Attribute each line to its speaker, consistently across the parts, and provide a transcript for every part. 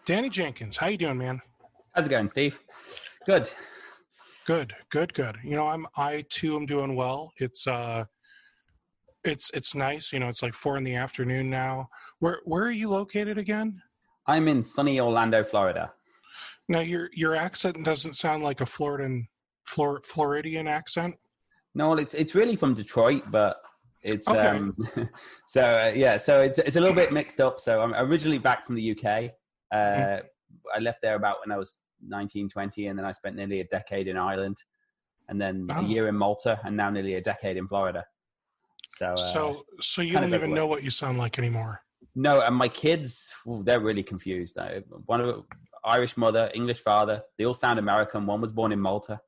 Speaker 1: Danny Jenkins, how you doing, man?
Speaker 2: How's it going, Steve? Good.
Speaker 1: Good. You know, I too am doing well. It's nice. You know, it's like 4 p.m. now. Where are you located again?
Speaker 2: I'm in sunny Orlando, Florida.
Speaker 1: Now your accent doesn't sound like a Floridian accent.
Speaker 2: No, it's really from Detroit, but it's
Speaker 1: Okay.
Speaker 2: so it's a little bit mixed up. So I'm originally back from the UK.
Speaker 1: Mhm.
Speaker 2: I left there about when I was 19, 20, and then I spent nearly a decade in Ireland, and then a
Speaker 1: Oh.
Speaker 2: year in Malta, and now nearly a decade in Florida. So
Speaker 1: So you
Speaker 2: kind of
Speaker 1: don't even
Speaker 2: everywhere.
Speaker 1: know what you sound like anymore.
Speaker 2: No, and my kids, they're really confused. One of Irish mother, English father. They all sound American. One was born in Malta.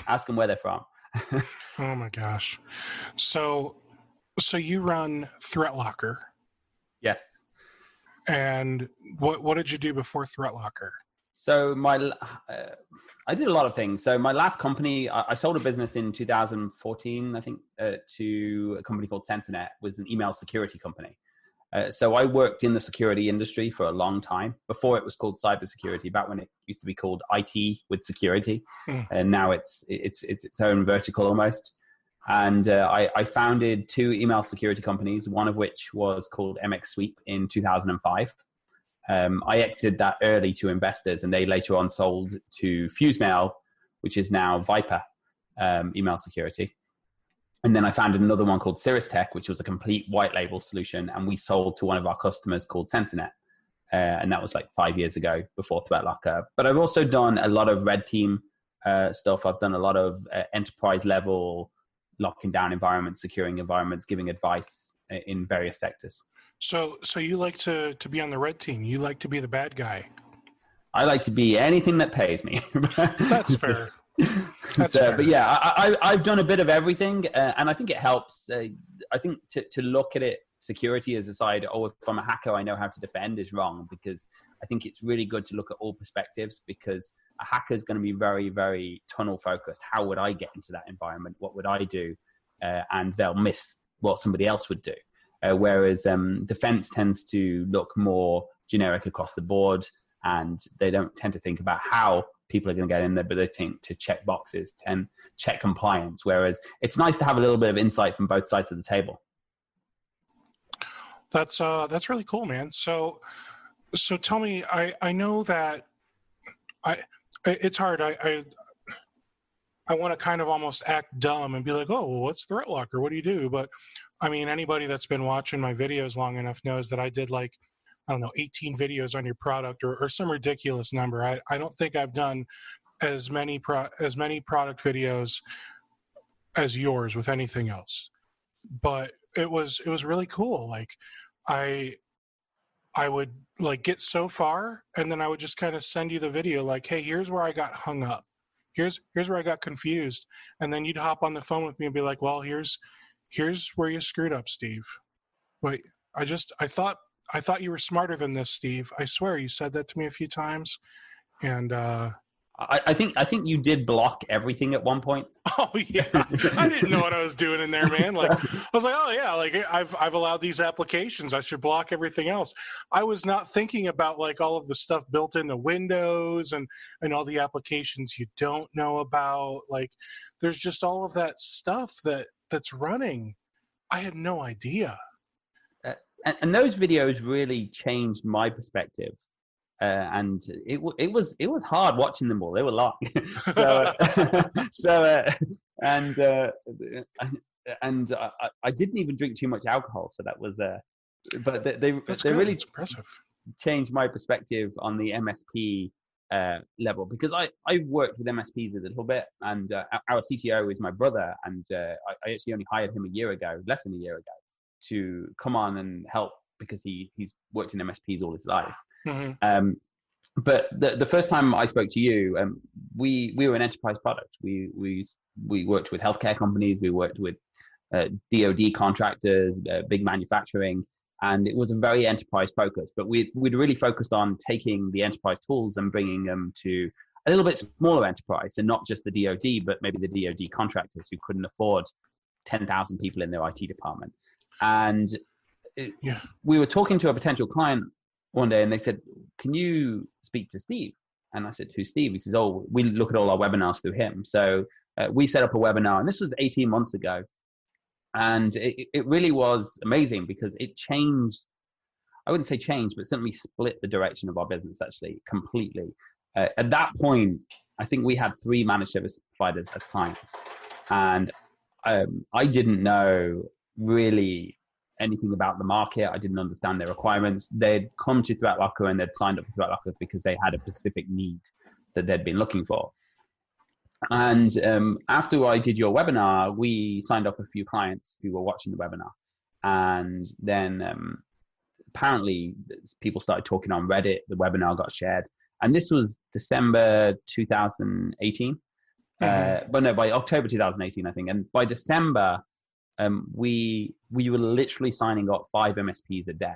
Speaker 2: Ask them where they're from.
Speaker 1: Oh my gosh. So you run ThreatLocker,
Speaker 2: Yes.
Speaker 1: and what did you do before ThreatLocker?
Speaker 2: So I did a lot of things. So my last company, I sold a business in 2014, I think, to a company called Sentinel. It was an email security company. So I worked in the security industry for a long time before it was called cybersecurity, back when it used to be called IT with security.
Speaker 1: Mm.
Speaker 2: And now it's its own vertical almost. And I founded 2 email security companies, one of which was called MX Sweep in 2005. I exited that early to investors, and they later on sold to FuseMail, which is now Viper email security. And then I founded another one called Cirrus Tech, which was a complete white label solution, and we sold to one of our customers called Sentinel. And that was like 5 years ago before ThreatLocker. But I've also done a lot of red team stuff. I've done a lot of enterprise level locking down environments, securing environments, giving advice in various sectors.
Speaker 1: So you like to be on the red team. You like to be the bad guy.
Speaker 2: I like to be anything that pays me.
Speaker 1: That's fair. That's fair.
Speaker 2: But yeah, I've done a bit of everything, and I think it helps. I think to look at it, security as a side, if I'm a hacker, I know how to defend, is wrong, because I think it's really good to look at all perspectives, because a hacker is going to be very, very tunnel focused. How would I get into that environment? What would I do? And they'll miss what somebody else would do. Whereas defense tends to look more generic across the board, and they don't tend to think about how people are going to get in there, but they think to check boxes and check compliance. Whereas it's nice to have a little bit of insight from both sides of the table.
Speaker 1: That's really cool, man. So tell me, I know that it's hard. I want to kind of almost act dumb and be like, oh, well, what's ThreatLocker? What do you do? But I mean, anybody that's been watching my videos long enough knows that I did, like, I don't know, 18 videos on your product or some ridiculous number. I don't think I've done as many product videos as yours with anything else. But it was really cool. Like, I would like get so far, and then I would just kind of send you the video like, hey, here's where I got hung up. Here's where I got confused. And then you'd hop on the phone with me and be like, well, here's where you screwed up, Steve. But I thought you were smarter than this, Steve. I swear you said that to me a few times. And
Speaker 2: I think you did block everything at one point.
Speaker 1: oh yeah, I didn't know what I was doing in there, man. Like, I was like, oh yeah, like I've allowed these applications. I should block everything else. I was not thinking about like all of the stuff built into Windows and all the applications you don't know about. Like, there's just all of that stuff that's running. I had no idea.
Speaker 2: And those videos really changed my perspective. And it was hard watching them all. They were long. And I didn't even drink too much alcohol, so that was but they really
Speaker 1: That's impressive.
Speaker 2: changed my perspective on the MSP level, because I worked with MSPs a little bit, and our CTO is my brother, and I actually only hired him less than a year ago, to come on and help, because he's worked in MSPs all his life.
Speaker 1: Mm-hmm.
Speaker 2: But the first time I spoke to you, we were an enterprise product. We worked with healthcare companies. We worked with DoD contractors, big manufacturing, and it was a very enterprise focus. But we'd really focused on taking the enterprise tools and bringing them to a little bit smaller enterprise, and not just the DoD, but maybe the DoD contractors who couldn't afford 10,000 people in their IT department. And we were talking to a potential client one day, and they said, can you speak to Steve? And I said, who's Steve? He says, oh, we look at all our webinars through him. So we set up a webinar, and this was 18 months ago. And it really was amazing because it changed, I wouldn't say changed, but certainly split the direction of our business actually completely. At that point, I think we had 3 managed service providers as clients. And I didn't know really anything about the market. I didn't understand their requirements. They'd come to ThreatLocker and they'd signed up to ThreatLocker because they had a specific need that they'd been looking for. And after I did your webinar, we signed up a few clients who were watching the webinar. And then apparently people started talking on Reddit. The webinar got shared. And this was December 2018. But no, by October 2018, I think. And by December, we were literally signing up 5 MSPs a day.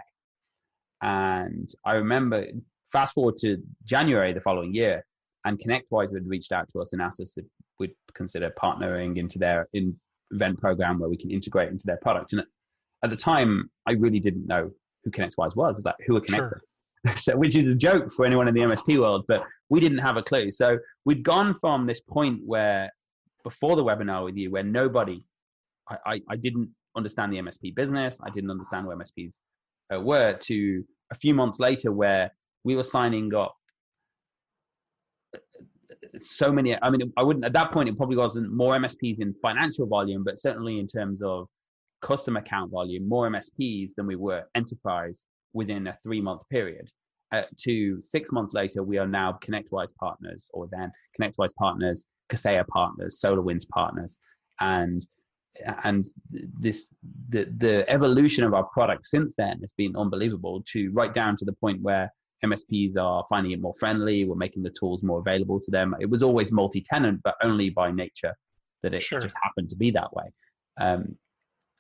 Speaker 2: And I remember, fast forward to January the following year, and ConnectWise had reached out to us and asked us if we'd consider partnering into their event program where we can integrate into their product. And at the time, I really didn't know who ConnectWise was. It's like, who are Connector? Sure. So, which is a joke for anyone in the MSP world, but we didn't have a clue. So we'd gone from this point where, before the webinar with you, where nobody, I didn't understand the MSP business, I didn't understand where MSPs were, to a few months later where we were signing up so many. I mean, I wouldn't, at that point, it probably wasn't more MSPs in financial volume, but certainly in terms of customer count volume, more MSPs than we were enterprise within a 3-month period. To 6 months later, we are now ConnectWise partners, or then ConnectWise partners, Kaseya partners, SolarWinds partners, and the evolution of our product since then has been unbelievable, to right down to the point where MSPs are finding it more friendly. We're making the tools more available to them. It was always multi-tenant, but only by nature that it just happened to be that way.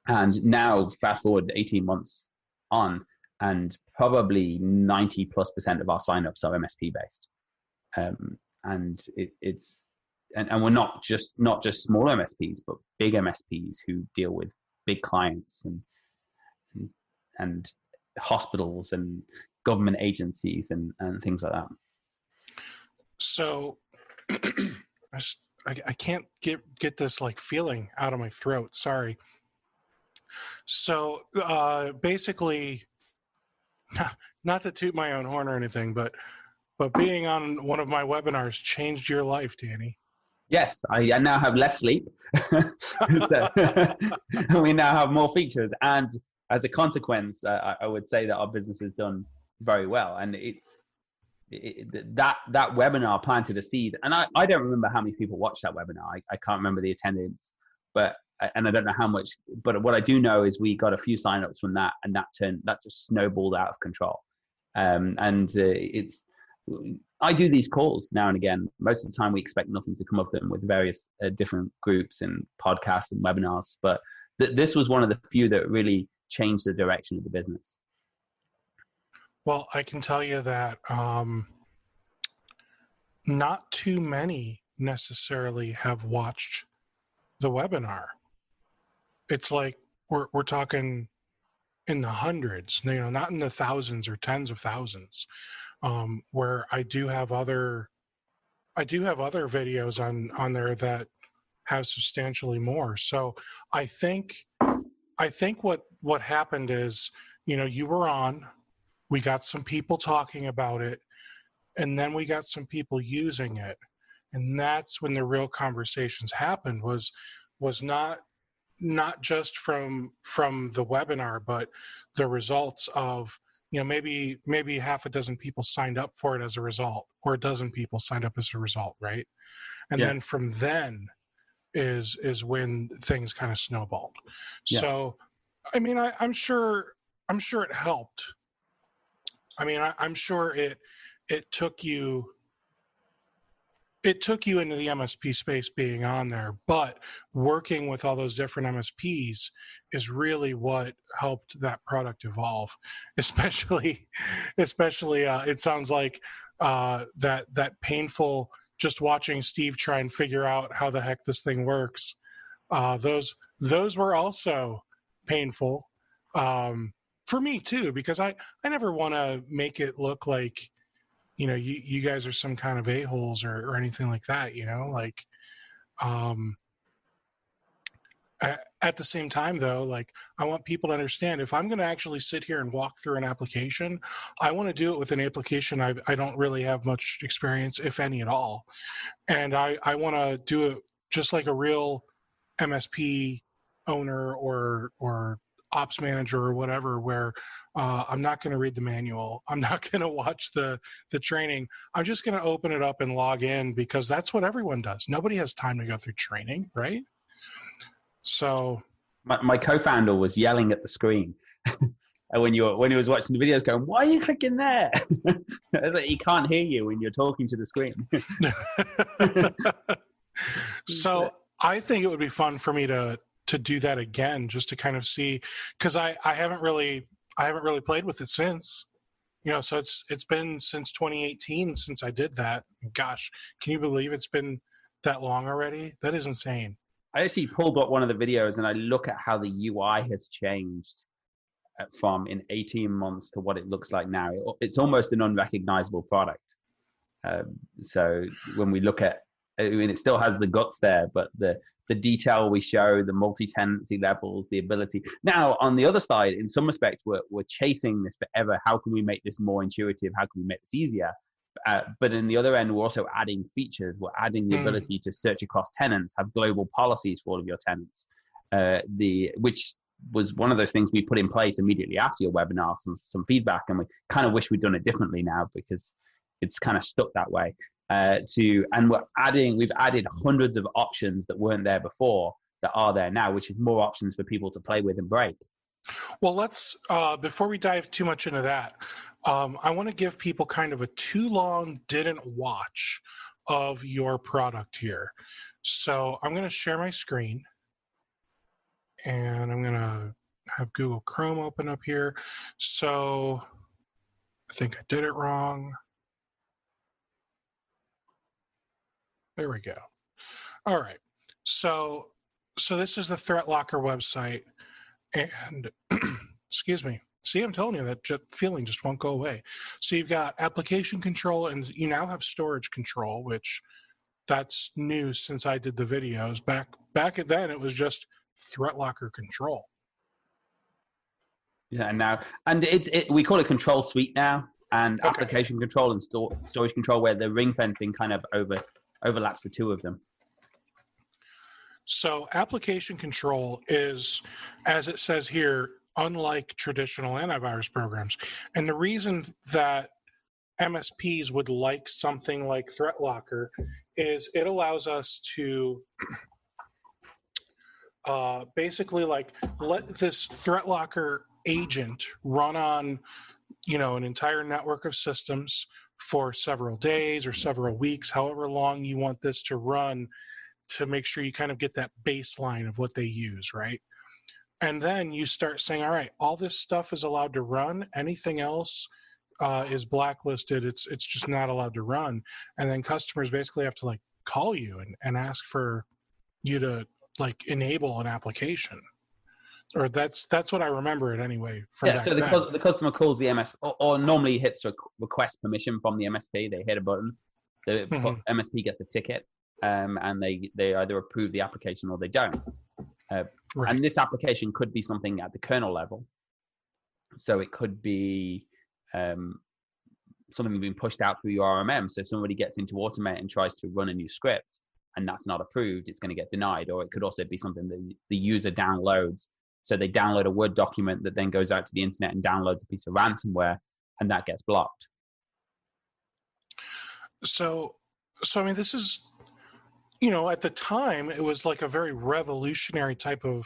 Speaker 2: And now, fast forward 18 months on, and probably 90+% of our signups are MSP based. And we're not just small MSPs, but big MSPs who deal with big clients and hospitals and government agencies and things like that.
Speaker 1: So I can't get this like feeling out of my throat. Sorry. So basically, not to toot my own horn or anything, but being on one of my webinars changed your life, Danny.
Speaker 2: Yes, I now have less sleep. We now have more features, and as a consequence, I would say that our business has done very well. And that webinar planted a seed. And I don't remember how many people watched that webinar. I can't remember the attendance, and I don't know how much. But what I do know is we got a few signups from that, and that just snowballed out of control. I do these calls now and again. Most of the time we expect nothing to come of them, with various different groups and podcasts and webinars. But this was one of the few that really changed the direction of the business.
Speaker 1: Well, I can tell you that not too many necessarily have watched the webinar. It's like we're talking in the hundreds, not in the thousands or tens of thousands. Where I do have other videos on there that have substantially more. So I think what happened is, you were on, we got some people talking about it, and then we got some people using it, and that's when the real conversations happened. Was not just from the webinar, but the results of, maybe half a dozen people signed up for it as a result, or a dozen people signed up as a result, right? And then from then is when things kind of snowballed. Yes. So, I mean, I'm sure it helped. I mean, I'm sure it took you into the MSP space being on there, but working with all those different MSPs is really what helped that product evolve. Especially it sounds like that painful, just watching Steve try and figure out how the heck this thing works. Those were also painful for me too, because I never want to make it look like you guys are some kind of a-holes or anything like that, like, at the same time, though, like, I want people to understand, if I'm going to actually sit here and walk through an application, I want to do it with an application I don't really have much experience, if any at all. And I want to do it just like a real MSP owner or ops manager or whatever, where I'm not going to read the manual. I'm not going to watch the training. I'm just going to open it up and log in, because that's what everyone does. Nobody has time to go through training, right? So
Speaker 2: my co-founder was yelling at the screen when he was watching the videos, going, "Why are you clicking there?" It's like, he can't hear you when you're talking to the screen.
Speaker 1: So I think it would be fun for me to do that again, just to kind of see, because I haven't really played with it since. So it's been since 2018 since I did that. Gosh, can you believe it's been that long already? That is insane.
Speaker 2: I actually pulled up one of the videos and I look at how the UI has changed from in 18 months to what it looks like now. It's almost an unrecognizable product. So when we look at, it still has the guts there, but the detail we show, the multi-tenancy levels, the ability. Now, on the other side, in some respects, we're chasing this forever. How can we make this more intuitive? How can we make this easier? But in the other end, we're also adding features. We're adding the ability to search across tenants, have global policies for all of your tenants, which was one of those things we put in place immediately after your webinar from some feedback. And we kind of wish we'd done it differently now, because it's kind of stuck that way. And we've added hundreds of options that weren't there before that are there now, which is more options for people to play with and break.
Speaker 1: Well, let's, before we dive too much into that, I want to give people kind of a too long didn't watch of your product here. So I'm going to share my screen, and I'm going to have Google Chrome open up here. So I think I did it wrong. There we go. All right. So this is the ThreatLocker website, and excuse me. See, I'm telling you, that feeling just won't go away. So you've got application control, and you now have storage control, which that's new since I did the videos. Back then, it was just ThreatLocker control.
Speaker 2: Yeah, and we call it control suite now, and
Speaker 1: Okay.
Speaker 2: application control and storage control, where the ring fencing kind of overlaps the two of them.
Speaker 1: So application control is, as it says here, unlike traditional antivirus programs. And the reason that MSPs would like something like ThreatLocker is it allows us to basically like let this ThreatLocker agent run on, an entire network of systems for several days or several weeks, however long you want this to run, to make sure you kind of get that baseline of what they use, right? And then you start saying, all right, all this stuff is allowed to run. Anything else is blacklisted. It's just not allowed to run. And then customers basically have to like call you and ask for you to like enable an application. Or that's what I remember it anyway. From back
Speaker 2: so
Speaker 1: then.
Speaker 2: the customer calls the MS, or normally hits request permission from the MSP. They hit a button. The MSP gets a ticket, and they either approve the application or they don't.
Speaker 1: Right.
Speaker 2: And this application could be something at the kernel level. So it could be something being pushed out through your RMM. So if somebody gets into Automate and tries to run a new script and that's not approved, it's going to get denied. Or it could also be something that the user downloads. So they download a Word document that then goes out to the internet and downloads a piece of ransomware, and that gets blocked.
Speaker 1: So I mean, this is, at the time, it was like a very revolutionary type of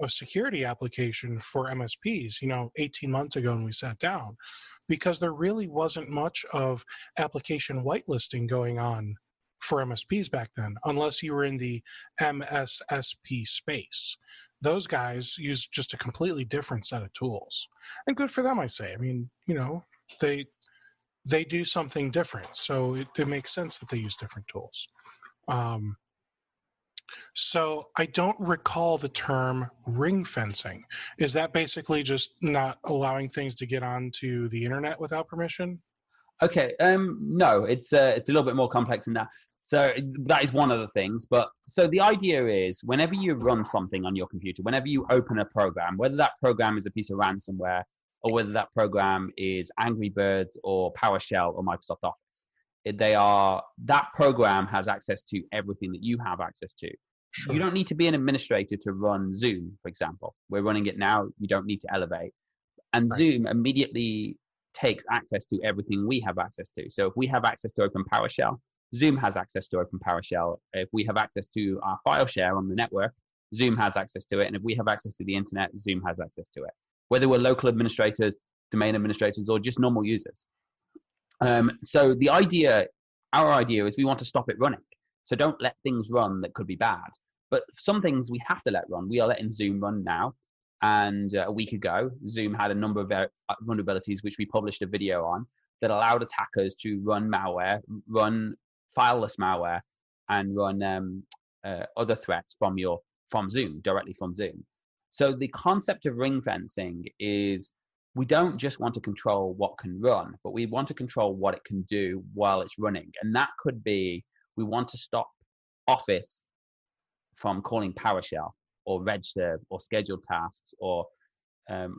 Speaker 1: security application for MSPs, 18 months ago when we sat down, because there really wasn't much of application whitelisting going on for MSPs back then, unless you were in the MSSP space. Those guys use just a completely different set of tools. And good for them, I say. I mean, they do something different. So it makes sense that they use different tools. So I don't recall the term ring fencing. Is that basically just not allowing things to get onto the internet without permission?
Speaker 2: Okay. No, it's a little bit more complex than that. So that is one of the things. But so the idea is whenever you run something on your computer, whenever you open a program, whether that program is a piece of ransomware or whether that program is Angry Birds or PowerShell or Microsoft Office, that program has access to everything that you have access to. You
Speaker 1: Sure.
Speaker 2: don't need to be an administrator to run Zoom, for example. We're running it now. You don't need to elevate. And
Speaker 1: Right.
Speaker 2: Zoom immediately takes access to everything we have access to. So if we have access to Open PowerShell, Zoom has access to Open PowerShell. If we have access to our file share on the network, Zoom has access to it. And if we have access to the internet, Zoom has access to it. Whether we're local administrators, domain administrators, or just normal users. So our idea is we want to stop it running. So don't let things run that could be bad. But some things we have to let run. We are letting Zoom run now. And a week ago, Zoom had a number of vulnerabilities, which we published a video on, that allowed attackers to run malware, run fileless malware, and run other threats from Zoom, directly from Zoom. So the concept of ring fencing is we don't just want to control what can run, but we want to control what it can do while it's running. And that could be, we want to stop Office from calling PowerShell or RegServe or scheduled tasks or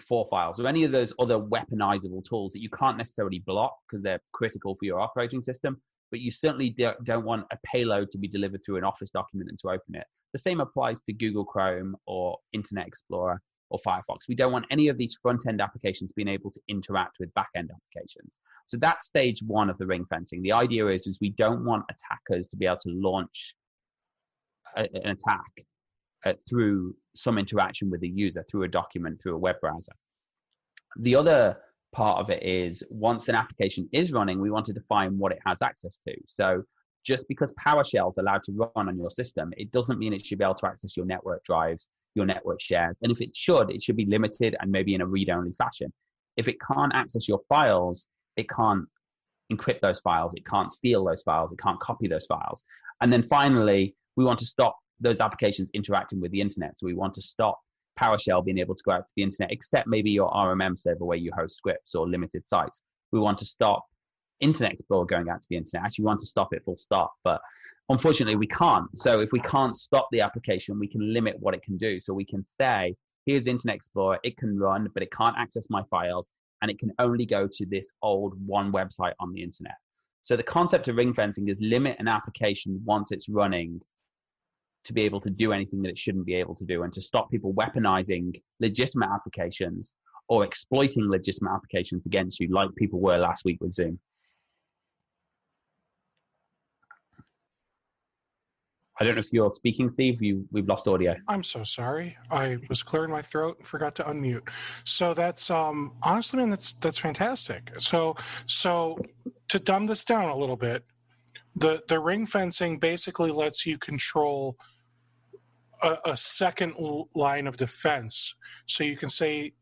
Speaker 2: for files or any of those other weaponizable tools that you can't necessarily block because they're critical for your operating system, but you certainly don't want a payload to be delivered through an Office document and to open it. The same applies to Google Chrome or Internet Explorer or Firefox. We don't want any of these front-end applications being able to interact with back-end applications. So that's stage one of the ring fencing. The idea is we don't want attackers to be able to launch an attack through some interaction with the user, through a document, through a web browser. The other part of it is once an application is running, we want to define what it has access to. So just because PowerShell is allowed to run on your system, it doesn't mean it should be able to access your network drives, your network shares. And if it should be limited and maybe in a read-only fashion. If it can't access your files, it can't encrypt those files, it can't steal those files, it can't copy those files. And then finally, we want to stop those applications interacting with the internet. So we want to stop PowerShell being able to go out to the internet, except maybe your RMM server where you host scripts or limited sites. We want to stop Internet Explorer going out to the internet. Actually, we want to stop it full stop, but unfortunately we can't. So if we can't stop the application, we can limit what it can do. So we can say, here's Internet Explorer, it can run, but it can't access my files, and it can only go to this old one website on the internet. So the concept of ring fencing is limit an application once it's running to be able to do anything that it shouldn't be able to do, and to stop people weaponizing legitimate applications or exploiting legitimate applications against you, like people were last week with Zoom. I don't know if you're speaking, Steve. We've lost audio.
Speaker 1: I'm so sorry. I was clearing my throat and forgot to unmute. So that's honestly, man, that's fantastic. So to dumb this down a little bit, the ring fencing basically lets you control a second line of defense. So you can say,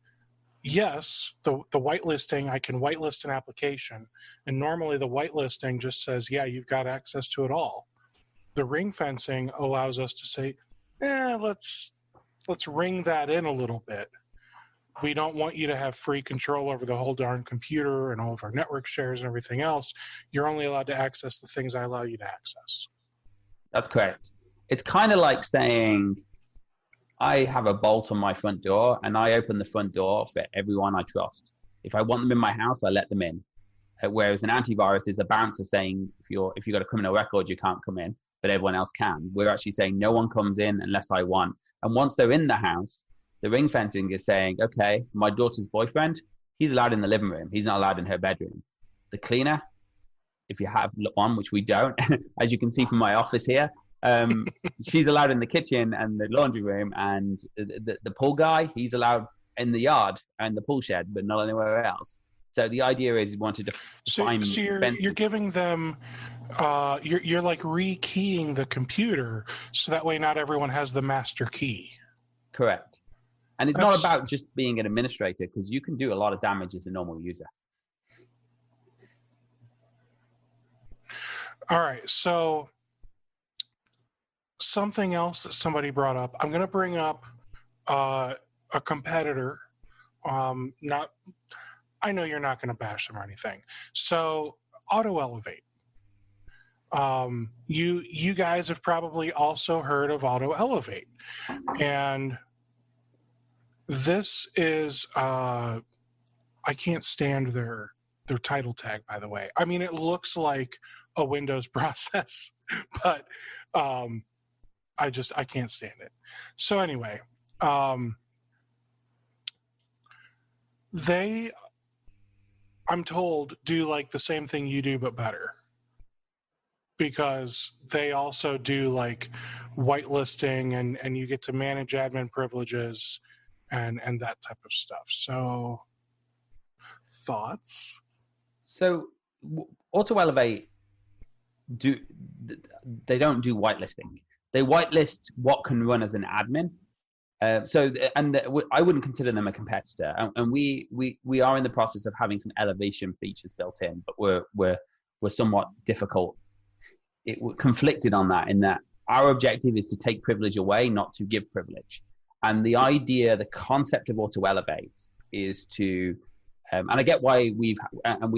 Speaker 1: yes, the whitelisting, I can whitelist an application, and normally the whitelisting just says, yeah, you've got access to it all. The ring fencing allows us to say, let's ring that in a little bit. We don't want you to have free control over the whole darn computer and all of our network shares and everything else. You're only allowed to access the things I allow you to access.
Speaker 2: That's correct. It's kind of like saying, I have a bolt on my front door and I open the front door for everyone I trust. If I want them in my house, I let them in. Whereas an antivirus is a bouncer saying, if you've got a criminal record, you can't come in, but everyone else can. We're actually saying no one comes in unless I want. And once they're in the house, the ring fencing is saying, okay, my daughter's boyfriend, he's allowed in the living room. He's not allowed in her bedroom. The cleaner, if you have one, which we don't, as you can see from my office here, she's allowed in the kitchen and the laundry room. And the pool guy, he's allowed in the yard and the pool shed, but not anywhere else. So the idea is you wanted to define.
Speaker 1: So you're giving them, you're like rekeying the computer, so that way not everyone has the master key.
Speaker 2: Correct. And it's not about just being an administrator, because you can do a lot of damage as a normal user.
Speaker 1: All right. So something else that somebody brought up, I'm going to bring up a competitor. I know you're not going to bash them or anything. So Auto Elevate. You guys have probably also heard of Auto Elevate, and this is I can't stand their title tag, by the way. I mean, it looks like a Windows process, but I can't stand it. So anyway, they, I'm told, do like the same thing you do but better, because they also do like whitelisting and you get to manage admin privileges and that type of stuff. So thoughts?
Speaker 2: So Auto Elevate they don't do whitelisting. They whitelist what can run as an admin. I wouldn't consider them a competitor, and we are in the process of having some elevation features built in, but we're somewhat difficult. We're conflicted on that, in that our objective is to take privilege away, not to give privilege. And the concept of Auto Elevate is to, and I get why we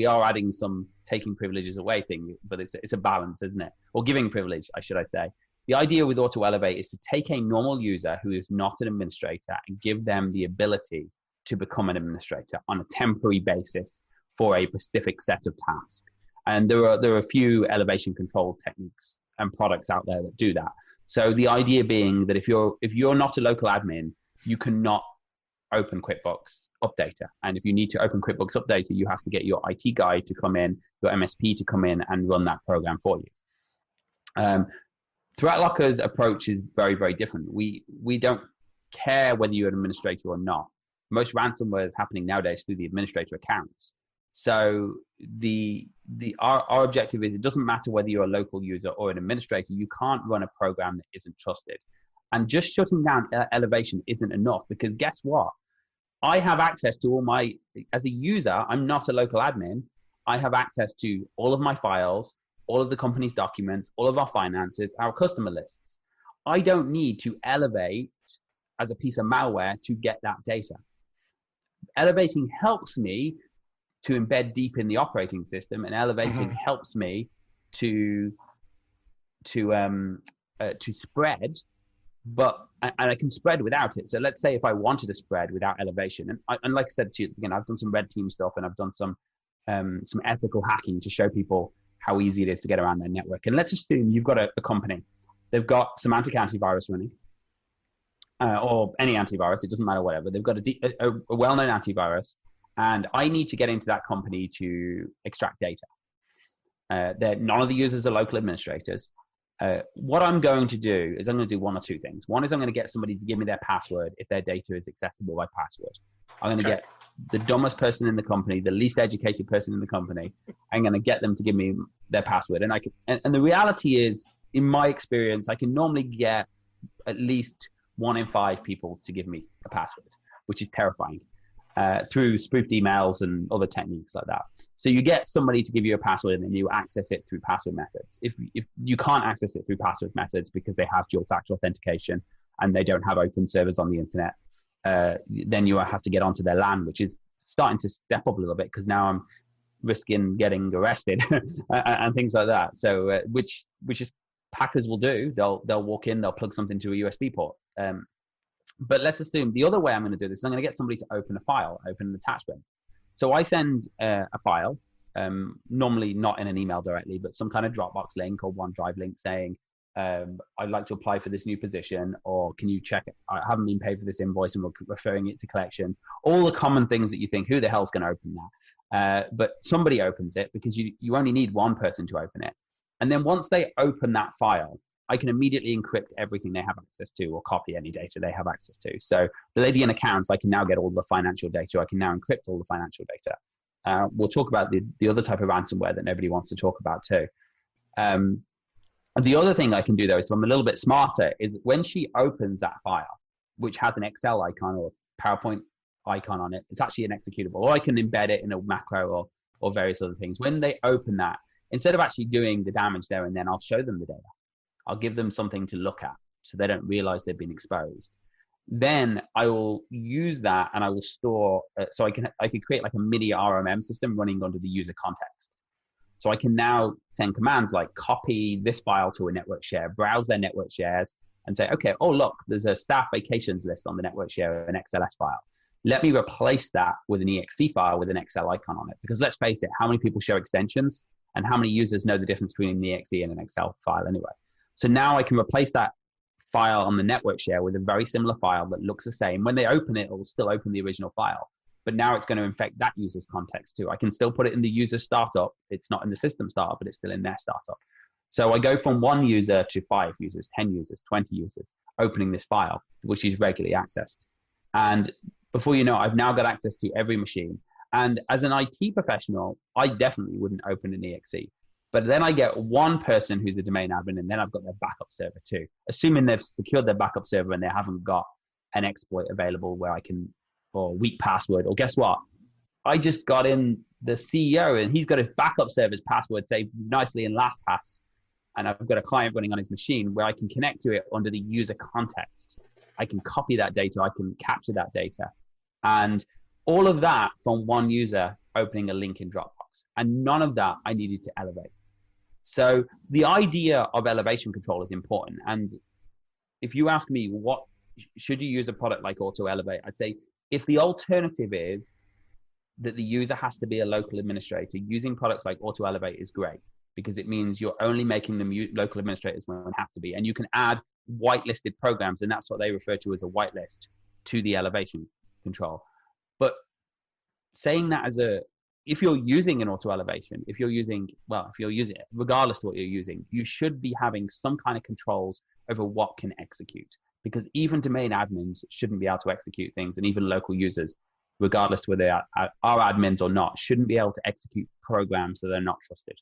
Speaker 2: are adding some taking privileges away thing, but it's a balance, isn't it? Or giving privilege, should I say. The idea with Auto Elevate is to take a normal user who is not an administrator and give them the ability to become an administrator on a temporary basis for a specific set of tasks. And there are a few elevation control techniques and products out there that do that. So the idea being that if you're not a local admin, you cannot open QuickBooks Updater. And if you need to open QuickBooks Updater, you have to get your IT guy to come in, your MSP to come in and run that program for you. ThreatLocker's approach is very, very different. We don't care whether you're an administrator or not. Most ransomware is happening nowadays through the administrator accounts. So our objective is, it doesn't matter whether you're a local user or an administrator, you can't run a program that isn't trusted. And just shutting down elevation isn't enough, because guess what? I have access to as a user, I'm not a local admin. I have access to all of my files, all of the company's documents, all of our finances, our customer lists. I don't need to elevate as a piece of malware to get that data. Elevating helps me to embed deep in the operating system, and elevating helps me to spread, and I can spread without it. So let's say if I wanted to spread without elevation, and like I said to you, again, I've done some red team stuff, and I've done some ethical hacking to show people how easy it is to get around their network. And let's assume you've got a company. They've got Symantec antivirus running, or any antivirus, it doesn't matter, whatever. They've got a well-known antivirus, and I need to get into that company to extract data. None of the users are local administrators. What I'm going to do is I'm going to do one or two things. One is I'm going to get somebody to give me their password if their data is accessible by password. I'm going to get the dumbest person in the company, the least educated person in the company. I'm going to get them to give me their password. And the reality is, in my experience, I can normally get at least 1 in 5 people to give me a password, which is terrifying, through spoofed emails and other techniques like that. So you get somebody to give you a password, and then you access it through password methods. If you can't access it through password methods because they have dual factor authentication and they don't have open servers on the internet, then you have to get onto their LAN, which is starting to step up a little bit, because now I'm risking getting arrested and things like that. So which is hackers will do. They'll walk in, they'll plug something to a USB port. But let's assume the other way I'm going to do this is I'm going to get somebody to open a file, open an attachment. So I send a file, normally not in an email directly, but some kind of Dropbox link or OneDrive link saying, I'd like to apply for this new position, or can you check it? I haven't been paid for this invoice, and we're referring it to collections. All the common things that you think, who the hell's going to open that? But somebody opens it, because you only need one person to open it. And then once they open that file, I can immediately encrypt everything they have access to, or copy any data they have access to. So the lady in accounts, I can now get all the financial data. I can now encrypt all the financial data. We'll talk about the other type of ransomware that nobody wants to talk about too. The other thing I can do, though, is I'm a little bit smarter, is when she opens that file, which has an Excel icon or PowerPoint icon on it, it's actually an executable, or I can embed it in a macro or various other things. When they open that, instead of actually doing the damage there and then, I'll show them the data. I'll give them something to look at so they don't realize they've been exposed. then I will use that and I will store, so I can create like a mini RMM system running under the user context. So I can now send commands like copy this file to a network share, browse their network shares, and say, okay, oh, look, there's a staff vacations list on the network share, an XLS file. Let me replace that with an exe file with an Excel icon on it. Because let's face it, how many people share extensions and how many users know the difference between an exe and an Excel file anyway? So now I can replace that file on the network share with a very similar file that looks the same. When they open it, it will still open the original file. But now it's going to infect that user's context too. I can still put it in the user startup. It's not in the system startup, but it's still in their startup. So I go from 1 user to 5 users, 10 users, 20 users, opening this file, which is regularly accessed. And before you know, I've now got access to every machine. And as an IT professional, I definitely wouldn't open an exe. But then I get one person who's a domain admin, and then I've got their backup server too, assuming they've secured their backup server and they haven't got an exploit available where I can, or weak password, or guess what? I just got in the CEO and he's got his backup server's password saved nicely in LastPass. And I've got a client running on his machine where I can connect to it under the user context. I can copy that data. I can capture that data. And all of that from one user opening a link in Dropbox. And none of that I needed to elevate. So the idea of elevation control is important. And if you ask me, what should you use a product like Auto Elevate? I'd say if the alternative is that the user has to be a local administrator, using products like Auto Elevate is great because it means you're only making them local administrators when they have to be. And you can add whitelisted programs, and that's what they refer to as a whitelist, to the elevation control. But saying that as if you're using an auto elevation, if you're using it, regardless of what you're using, you should be having some kind of controls over what can execute, because even domain admins shouldn't be able to execute things, and even local users, regardless whether they are admins or not, shouldn't be able to execute programs that are not trusted.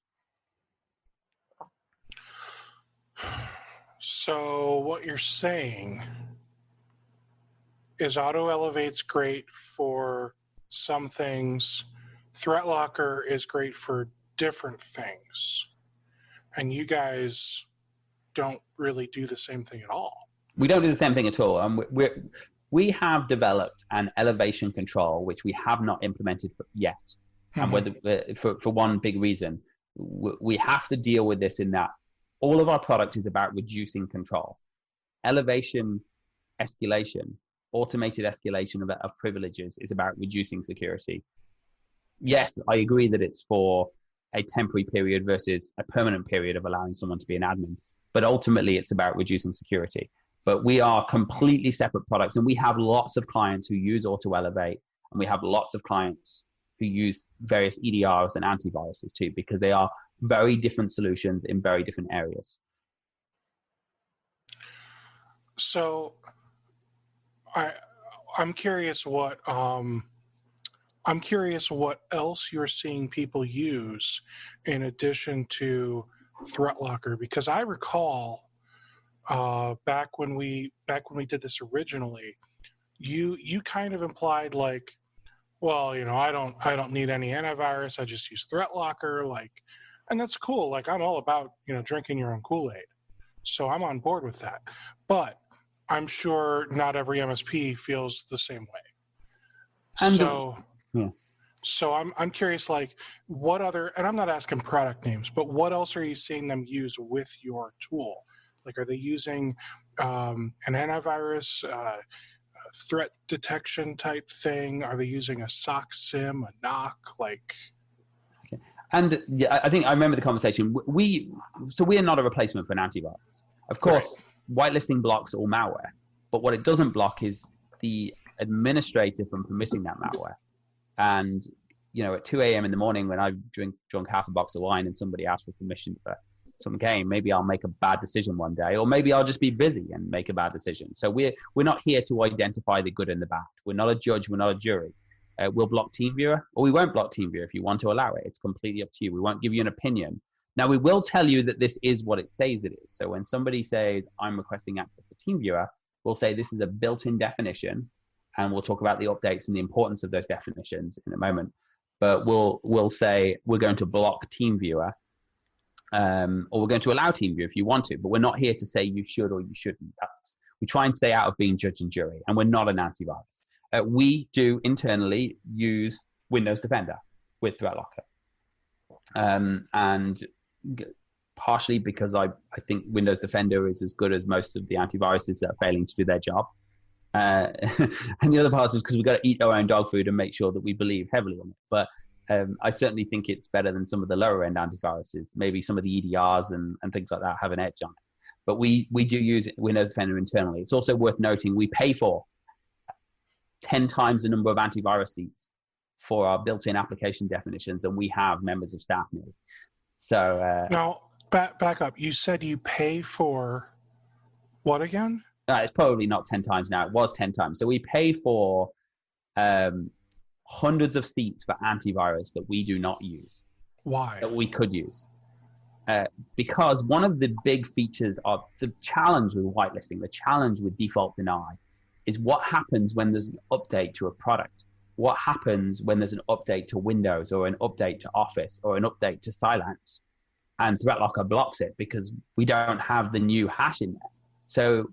Speaker 1: So what you're saying is Auto Elevate's great for some things, ThreatLocker is great for different things, and you guys don't really do the same thing at all.
Speaker 2: We don't do the same thing at all. And we have developed an elevation control, which we have not implemented yet. Mm-hmm. And for one big reason, we have to deal with this in that all of our product is about reducing control. Elevation, escalation, automated escalation of privileges is about reducing security. Yes, I agree that it's for a temporary period versus a permanent period of allowing someone to be an admin, but ultimately it's about reducing security. But we are completely separate products, and we have lots of clients who use Auto Elevate, and we have lots of clients who use various EDRs and antiviruses too, because they are very different solutions in very different areas.
Speaker 1: So I'm curious what else you're seeing people use in addition to ThreatLocker, because I recall back when we did this originally, you kind of implied like, well, you know, I don't need any antivirus, I just use ThreatLocker, like, and that's cool. Like, I'm all about, you know, drinking your own Kool-Aid, so I'm on board with that. But I'm sure not every MSP feels the same way. And so I'm curious, like, what other, and I'm not asking product names, but what else are you seeing them use with your tool? Like, are they using an antivirus, threat detection type thing? Are they using a SOC SIM, a NOC? Like,
Speaker 2: okay. And yeah, I think I remember the conversation. We are not a replacement for an antivirus. Of course, right. Whitelisting blocks all malware, but what it doesn't block is the administrator from permitting that malware. And, you know, at 2 a.m. in the morning when I've drunk half a box of wine and somebody asks for permission for some game, maybe I'll make a bad decision one day, or maybe I'll just be busy and make a bad decision. So we're not here to identify the good and the bad. We're not a judge. We're not a jury. We'll block TeamViewer, or we won't block TeamViewer if you want to allow it. It's completely up to you. We won't give you an opinion. Now, we will tell you that this is what it says it is. So when somebody says, I'm requesting access to TeamViewer, we'll say this is a built-in definition, and we'll talk about the updates and the importance of those definitions in a moment. But we'll say we're going to block TeamViewer, or we're going to allow TeamViewer if you want to, but we're not here to say you should or you shouldn't. We try and stay out of being judge and jury, and we're not an antivirus. We do internally use Windows Defender with ThreatLocker. And partially because I think Windows Defender is as good as most of the antiviruses that are failing to do their job. And the other part is because we've got to eat our own dog food and make sure that we believe heavily on it. But I certainly think it's better than some of the lower end antiviruses. Maybe some of the EDRs and things like that have an edge on it. But we do use Windows Defender internally. It's also worth noting we pay for 10 times the number of antivirus seats for our built-in application definitions, and we have members of staff now. So
Speaker 1: now back up. You said you pay for what again?
Speaker 2: It's probably not 10 times now. It was 10 times. So we pay for hundreds of seats for antivirus that we do not use.
Speaker 1: Why?
Speaker 2: That we could use. Because one of the big features of the challenge with whitelisting, the challenge with default deny, is what happens when there's an update to a product. What happens when there's an update to Windows or an update to Office or an update to Cylance, and ThreatLocker blocks it because we don't have the new hash in there. So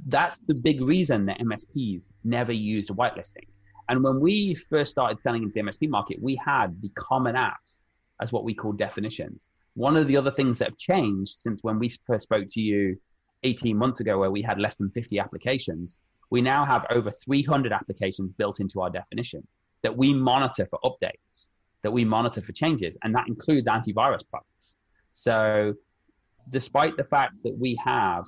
Speaker 2: that's the big reason that MSPs never used whitelisting. And when we first started selling into the MSP market, we had the common apps as what we call definitions. One of the other things that have changed since when we first spoke to you 18 months ago, where we had less than 50 applications, we now have over 300 applications built into our definition that we monitor for updates, that we monitor for changes, and that includes antivirus products. So despite the fact that we have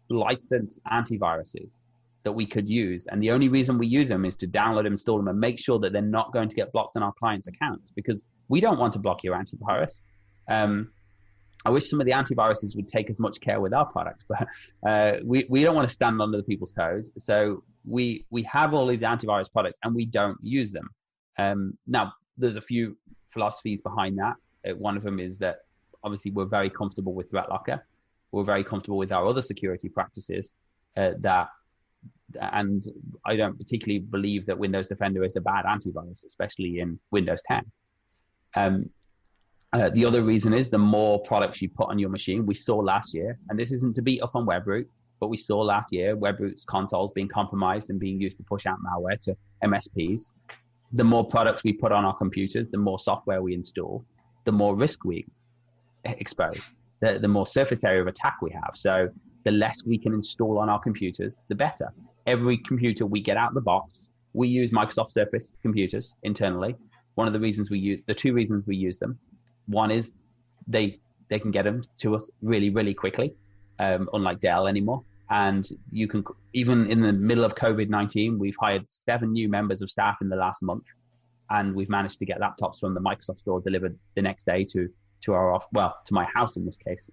Speaker 2: licensed antiviruses that we could use, and the only reason we use them is to download, install them, and make sure that they're not going to get blocked on our clients' accounts, because we don't want to block your antivirus. I wish some of the antiviruses would take as much care with our products, but we don't want to stand on other people's toes. So we have all these antivirus products and we don't use them. Now, there's a few philosophies behind that. One of them is that obviously we're very comfortable with ThreatLocker. We're very comfortable with our other security practices and I don't particularly believe that Windows Defender is a bad antivirus, especially in Windows 10. The other reason is the more products you put on your machine. We saw last year, and this isn't to beat up on Webroot, but we saw last year Webroot's consoles being compromised and being used to push out malware to MSPs. The more products we put on our computers, the more software we install, the more risk we expose, the more surface area of attack we have. So the less we can install on our computers, the better. Every computer we get out of the box, we use Microsoft Surface computers internally. One of the reasons the two reasons we use them. One is they can get them to us really, really quickly, unlike Dell anymore. And you can, even in the middle of COVID-19, we've hired 7 new members of staff in the last month, and we've managed to get laptops from the Microsoft store delivered the next day to my house in this case,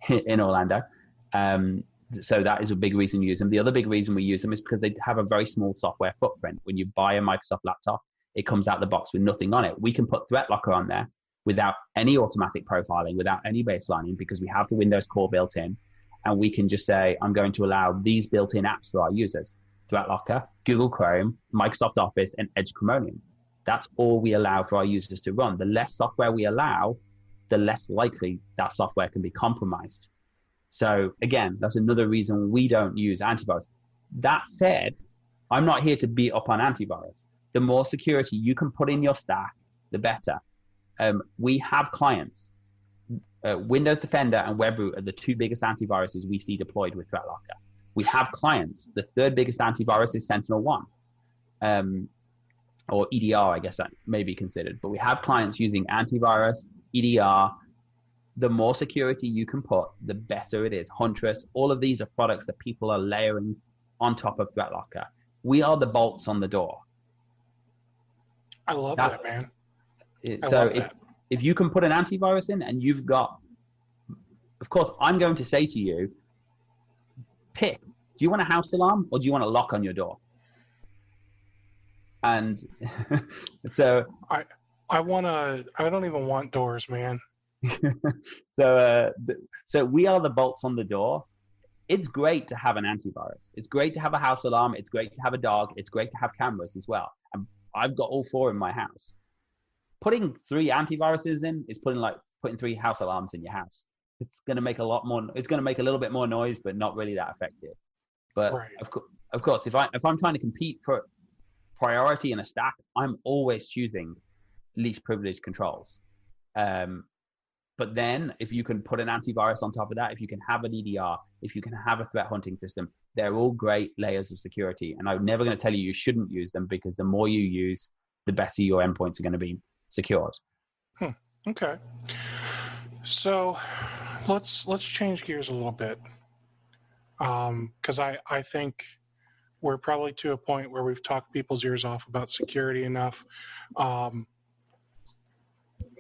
Speaker 2: in Orlando. So that is a big reason we use them. The other big reason we use them is because they have a very small software footprint. When you buy a Microsoft laptop, it comes out the box with nothing on it. We can put ThreatLocker on there without any automatic profiling, without any baselining, because we have the Windows core built in, and we can just say, I'm going to allow these built-in apps for our users: ThreatLocker, Google Chrome, Microsoft Office, and Edge Chromium. That's all we allow for our users to run. The less software we allow, the less likely that software can be compromised. So again, that's another reason we don't use antivirus. That said, I'm not here to beat up on antivirus. The more security you can put in your stack, the better. We have clients. Windows Defender and Webroot are the 2 biggest antiviruses we see deployed with ThreatLocker. We have clients. The 3rd biggest antivirus is SentinelOne, or EDR, I guess that may be considered. But we have clients using antivirus, EDR. The more security you can put, the better it is. Huntress, all of these are products that people are layering on top of ThreatLocker. We are the bolts on the door.
Speaker 1: I love that, man.
Speaker 2: So if you can put an antivirus in and you've got, of course, I'm going to say to you, pick, do you want a house alarm or do you want a lock on your door? And so
Speaker 1: I don't even want doors, man.
Speaker 2: So we are the bolts on the door. It's great to have an antivirus. It's great to have a house alarm. It's great to have a dog. It's great to have cameras as well. And I've got all 4 in my house. Putting 3 antiviruses in is putting 3 house alarms in your house. It's going to make a little bit more noise, but not really that effective. But
Speaker 1: Right.
Speaker 2: of course, if I'm trying to compete for priority in a stack, I'm always choosing least privileged controls. But then if you can put an antivirus on top of that, if you can have an EDR, if you can have a threat hunting system, they're all great layers of security. And I'm never going to tell you shouldn't use them, because the more you use, the better your endpoints are going to be secured.
Speaker 1: Okay. So let's change gears a little bit. Because I think we're probably to a point where we've talked people's ears off about security enough.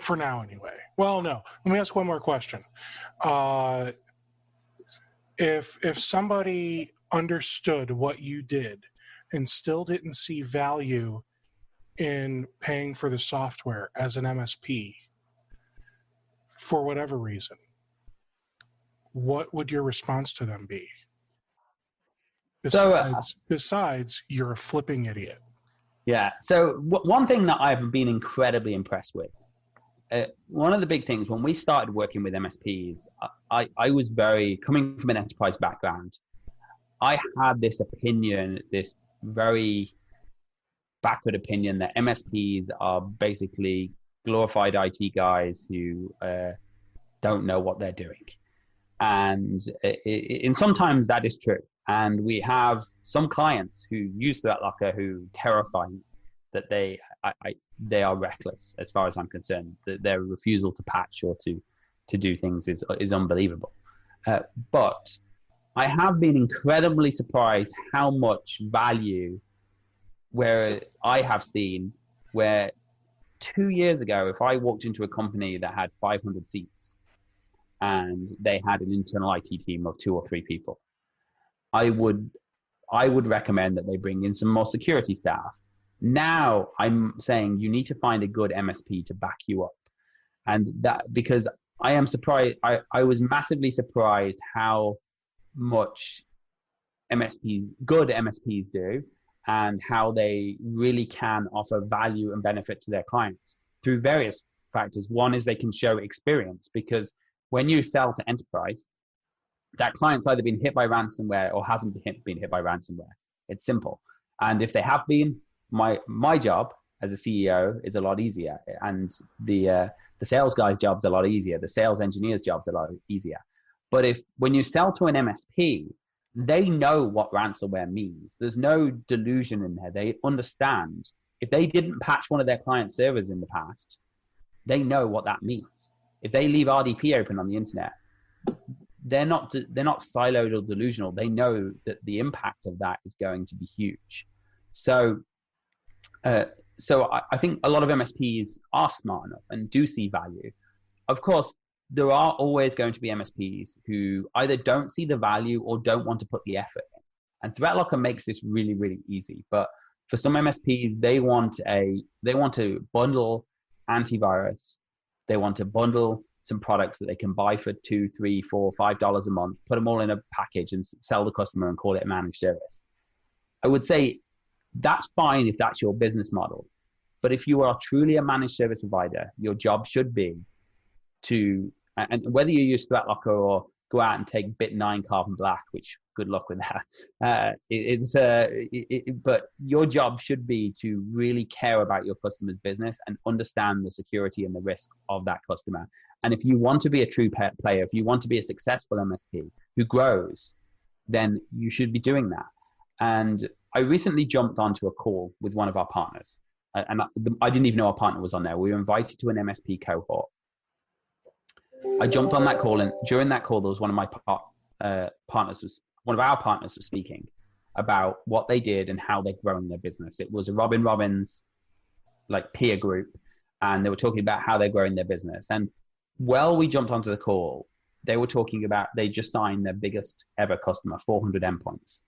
Speaker 1: For now, anyway. Well, no. Let me ask one more question. If somebody understood what you did and still didn't see value in paying for the software as an MSP, for whatever reason, what would your response to them be? Besides, you're a flipping idiot.
Speaker 2: Yeah. So one thing that I've been incredibly impressed with, one of the big things when we started working with MSPs, I was coming from an enterprise background. I had this opinion, this very backward opinion, that MSPs are basically glorified IT guys who don't know what they're doing. And sometimes that is true. And we have some clients who use ThreatLocker who terrify me, that they are reckless as far as I'm concerned. That their refusal to patch or to do things is unbelievable. But I have been incredibly surprised how much value where I have seen where 2 years ago, if I walked into a company that had 500 seats and they had an internal IT team of 2 or 3 people, I would recommend that they bring in some more security staff. Now I'm saying you need to find a good MSP to back you up. And that, because I am surprised, I was massively surprised how much good MSPs do, and how they really can offer value and benefit to their clients through various factors. One is they can show experience, because when you sell to enterprise, that client's either been hit by ransomware or hasn't been hit by ransomware. It's simple. And if they have been, my job as a CEO is a lot easier, and the sales guy's job's a lot easier. The sales engineer's job's a lot easier. But when you sell to an MSP, they know what ransomware means. There's no delusion in there. They understand. If they didn't patch one of their client servers in the past, they know what that means. If they leave RDP open on the internet, they're not siloed or delusional. They know that the impact of that is going to be huge. So I think a lot of MSPs are smart enough and do see value. Of course, there are always going to be MSPs who either don't see the value or don't want to put the effort in. And ThreatLocker makes this really, really easy. But for some MSPs, they want to bundle antivirus. They want to bundle some products that they can buy for $2, $3, $4, $5 a month, put them all in a package and sell the customer and call it a managed service. I would say that's fine if that's your business model. But if you are truly a managed service provider, your job should be to, and whether you use ThreatLocker or go out and take Bit9 Carbon Black, which good luck with that. But your job should be to really care about your customer's business and understand the security and the risk of that customer. And if you want to be a true player, if you want to be a successful MSP who grows, then you should be doing that. And I recently jumped onto a call with one of our partners, and I didn't even know our partner was on there. We were invited to an MSP cohort. I jumped on that call, and during that call, there was one of our partners was speaking about what they did and how they're growing their business. It was a Robin Robbins like peer group, and they were talking about how they're growing their business. And while we jumped onto the call, they were talking about they just signed their biggest ever customer, 400 endpoints.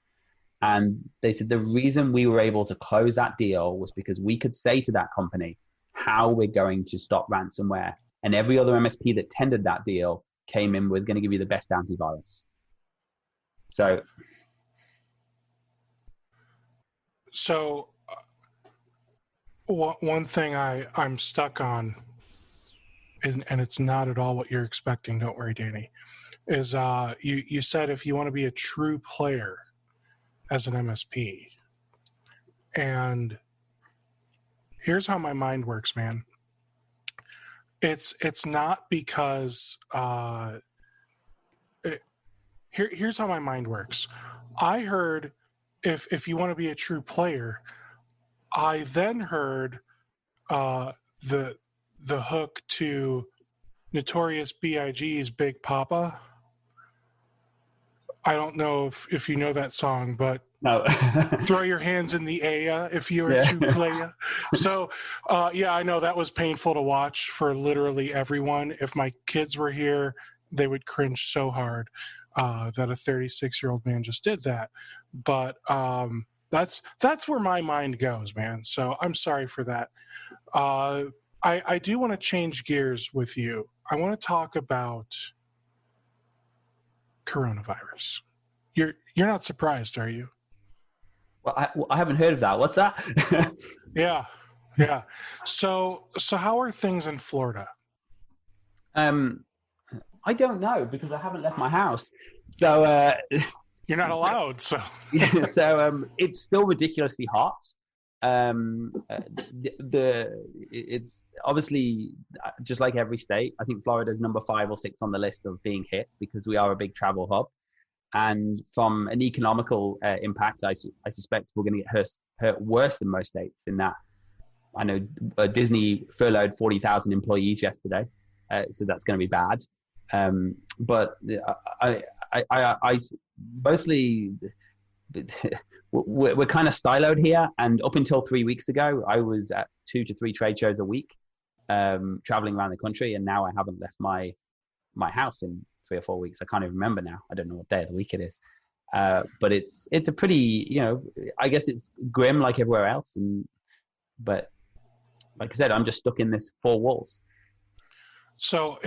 Speaker 2: And they said the reason we were able to close that deal was because we could say to that company how we're going to stop ransomware. And every other MSP that tendered that deal came in with going to give you the best antivirus. So
Speaker 1: one thing I'm stuck on, and it's not at all what you're expecting, don't worry, Danny, is you said if you want to be a true player, as an MSP. And here's how my mind works, man. It's not because here's how my mind works. I heard if you want to be a true player, I then heard the hook to Notorious B.I.G.'s Big Papa. I don't know if you know that song, but
Speaker 2: No.
Speaker 1: throw your hands in the air if you're a true player. So, yeah, I know that was painful to watch for literally everyone. If my kids were here, they would cringe so hard that a 36-year-old man just did that. But that's where my mind goes, man. So I'm sorry for that. I do want to change gears with you. I want to talk about coronavirus. You're not surprised, are you?
Speaker 2: Well, I haven't heard of that. What's that?
Speaker 1: Yeah. So how are things in Florida?
Speaker 2: I don't know because I haven't left my house. So
Speaker 1: You're not allowed. So
Speaker 2: it's still ridiculously hot. It's obviously just like every state. I think Florida is number 5 or 6 on the list of being hit because we are a big travel hub. And from an economical impact, I suspect we're going to get hurt worse than most states in that. I know Disney furloughed 40,000 employees yesterday, so that's going to be bad. But I mostly we're kind of siloed here. And up until 3 weeks ago, I was at 2 to 3 trade shows a week, traveling around the country, and now I haven't left my house in 3 or 4 weeks. I can't even remember now. I don't know what day of the week it is. But it's a pretty, I guess it's grim like everywhere else. But like I said, I'm just stuck in this 4 walls.
Speaker 1: So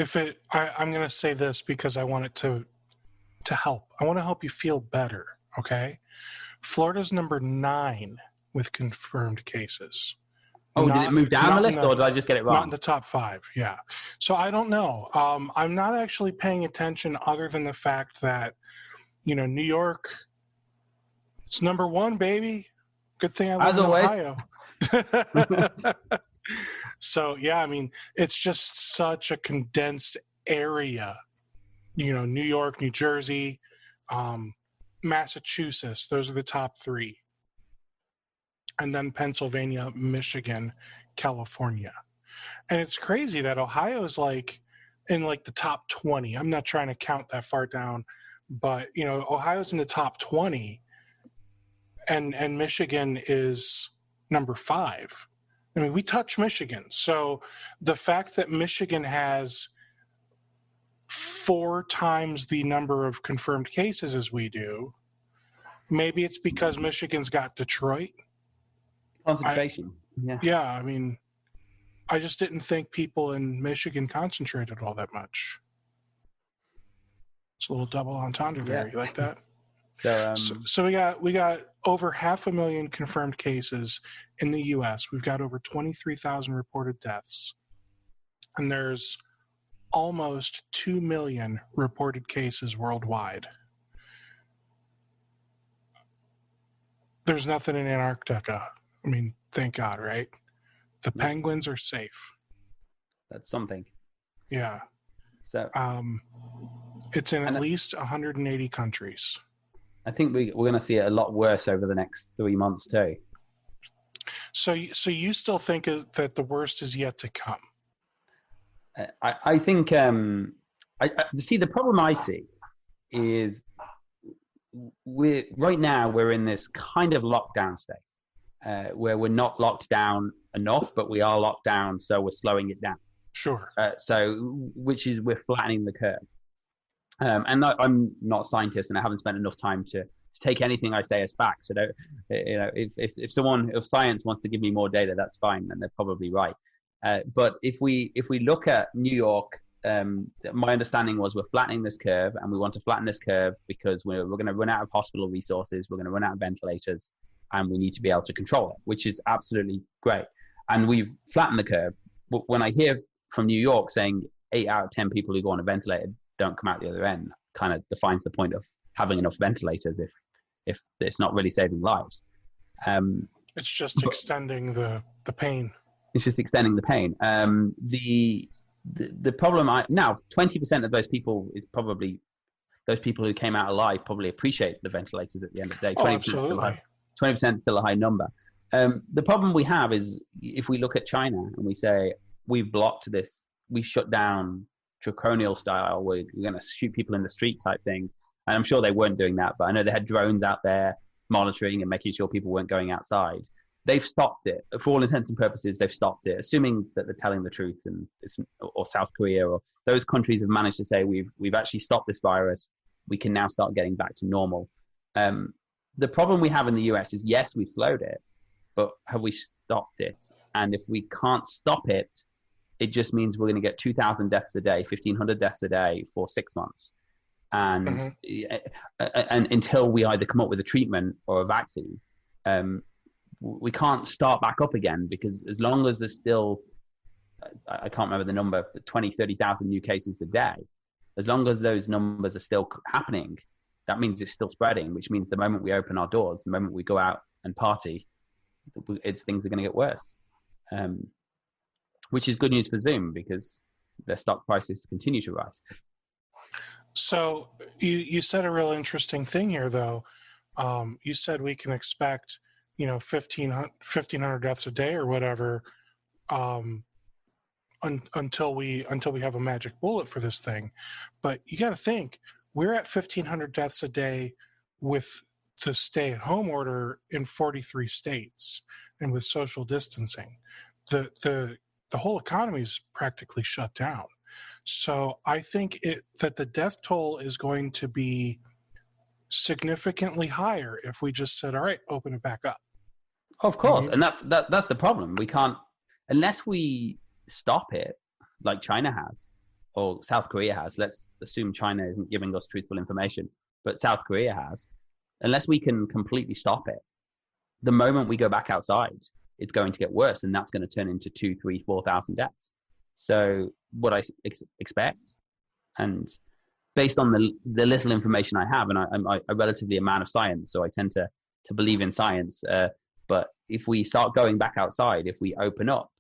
Speaker 1: I'm going to say this because I want it to help. I want to help you feel better. Okay. Florida's number 9 with confirmed cases.
Speaker 2: Oh, did it move down the list or did I just get it wrong?
Speaker 1: Not in the top 5, yeah. So I don't know. I'm not actually paying attention other than the fact that, New York, it's number 1, baby. Good thing I live in Ohio. So, yeah, I mean, it's just such a condensed area. New York, New Jersey, Massachusetts, those are the top 3. And then Pennsylvania, Michigan, California. And it's crazy that Ohio is in the top 20. I'm not trying to count that far down, but Ohio's in the top 20 and Michigan is number 5. I mean, we touch Michigan. So the fact that Michigan has 4 times the number of confirmed cases as we do, maybe it's because Michigan's got Detroit.
Speaker 2: Concentration.
Speaker 1: Yeah, I mean, I just didn't think people in Michigan concentrated all that much. It's a little double entendre there.
Speaker 2: Yeah.
Speaker 1: You like that?
Speaker 2: So
Speaker 1: we got over 500,000 confirmed cases in the U.S. We've got over 23,000 reported deaths, and there's almost 2 million reported cases worldwide. There's nothing in Antarctica. I mean, thank God, right? The penguins are safe.
Speaker 2: That's something.
Speaker 1: Yeah.
Speaker 2: So
Speaker 1: it's in at least 180 countries.
Speaker 2: I think we're going to see it a lot worse over the next 3 months too.
Speaker 1: So you still think that the worst is yet to come?
Speaker 2: I think I see the problem I see is right now we're in this kind of lockdown state. Where we're not locked down enough, but we are locked down, so we're slowing it down.
Speaker 1: Sure.
Speaker 2: Which is we're flattening the curve. And I'm not a scientist, and I haven't spent enough time to take anything I say as fact. So, if someone of science wants to give me more data, that's fine, and they're probably right. But if we look at New York, my understanding was we're flattening this curve, and we want to flatten this curve because we're going to run out of hospital resources, we're going to run out of ventilators, and we need to be able to control it, which is absolutely great. And we've flattened the curve. But when I hear from New York saying 8 out of 10 people who go on a ventilator don't come out the other end, kind of defines the point of having enough ventilators if it's not really saving lives.
Speaker 1: It's just extending the pain.
Speaker 2: It's just extending the pain. The problem now 20% of those people is probably those people who came out alive probably appreciate the ventilators at the end of the day. 20%
Speaker 1: Absolutely.
Speaker 2: 20% is still a high number. The problem we have is if we look at China and we say we've blocked this, we shut down draconial style, we're going to shoot people in the street type thing. And I'm sure they weren't doing that, but I know they had drones out there monitoring and making sure people weren't going outside. They've stopped it. For all intents and purposes, they've stopped it, assuming that they're telling the truth. And or South Korea or those countries have managed to say, we've actually stopped this virus. We can now start getting back to normal. The problem we have in the US is, yes, we've slowed it, but have we stopped it? And if we can't stop it, it just means we're going to get 2,000 deaths a day, 1,500 deaths a day for 6 months. And until we either come up with a treatment or a vaccine, we can't start back up again, because as long as there's still, I can't remember the number, 20, 30,000 new cases a day, as long as those numbers are still happening, that means it's still spreading, which means the moment we open our doors, the moment we go out and party, things are going to get worse. Which is good news for Zoom, because their stock prices continue to rise.
Speaker 1: So you said a real interesting thing here, though. You said we can expect, 1,500 deaths a day or whatever, until we have a magic bullet for this thing. But you got to think, we're at 1,500 deaths a day with the stay-at-home order in 43 states, and with social distancing, the whole economy is practically shut down. So I think that the death toll is going to be significantly higher if we just said, all right, open it back up.
Speaker 2: Of course. And that's the problem. We can't, unless we stop it like China has or South Korea has. Let's assume China isn't giving us truthful information, but South Korea has. Unless we can completely stop it, the moment we go back outside, it's going to get worse, and that's going to turn into 2,000, 3,000, 4,000 deaths. So what I expect, and based on the little information I have, and I'm relatively a man of science, so I tend to believe in science. But if we start going back outside, if we open up,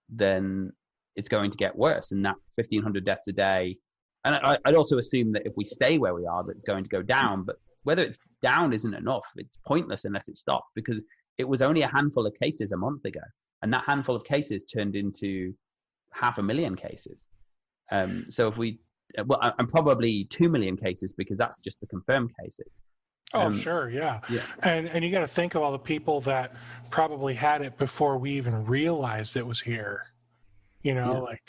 Speaker 2: then it's going to get worse, and that 1,500 deaths a day. And I'd also assume that if we stay where we are, that it's going to go down. But whether it's down isn't enough. It's pointless unless it stops, because it was only a handful of cases a month ago, and that handful of cases turned into 500,000 cases. So if we, I'm probably 2 million cases, because that's just the confirmed cases.
Speaker 1: Oh, sure, yeah. And you got to think of all the people that probably had it before we even realized it was here. But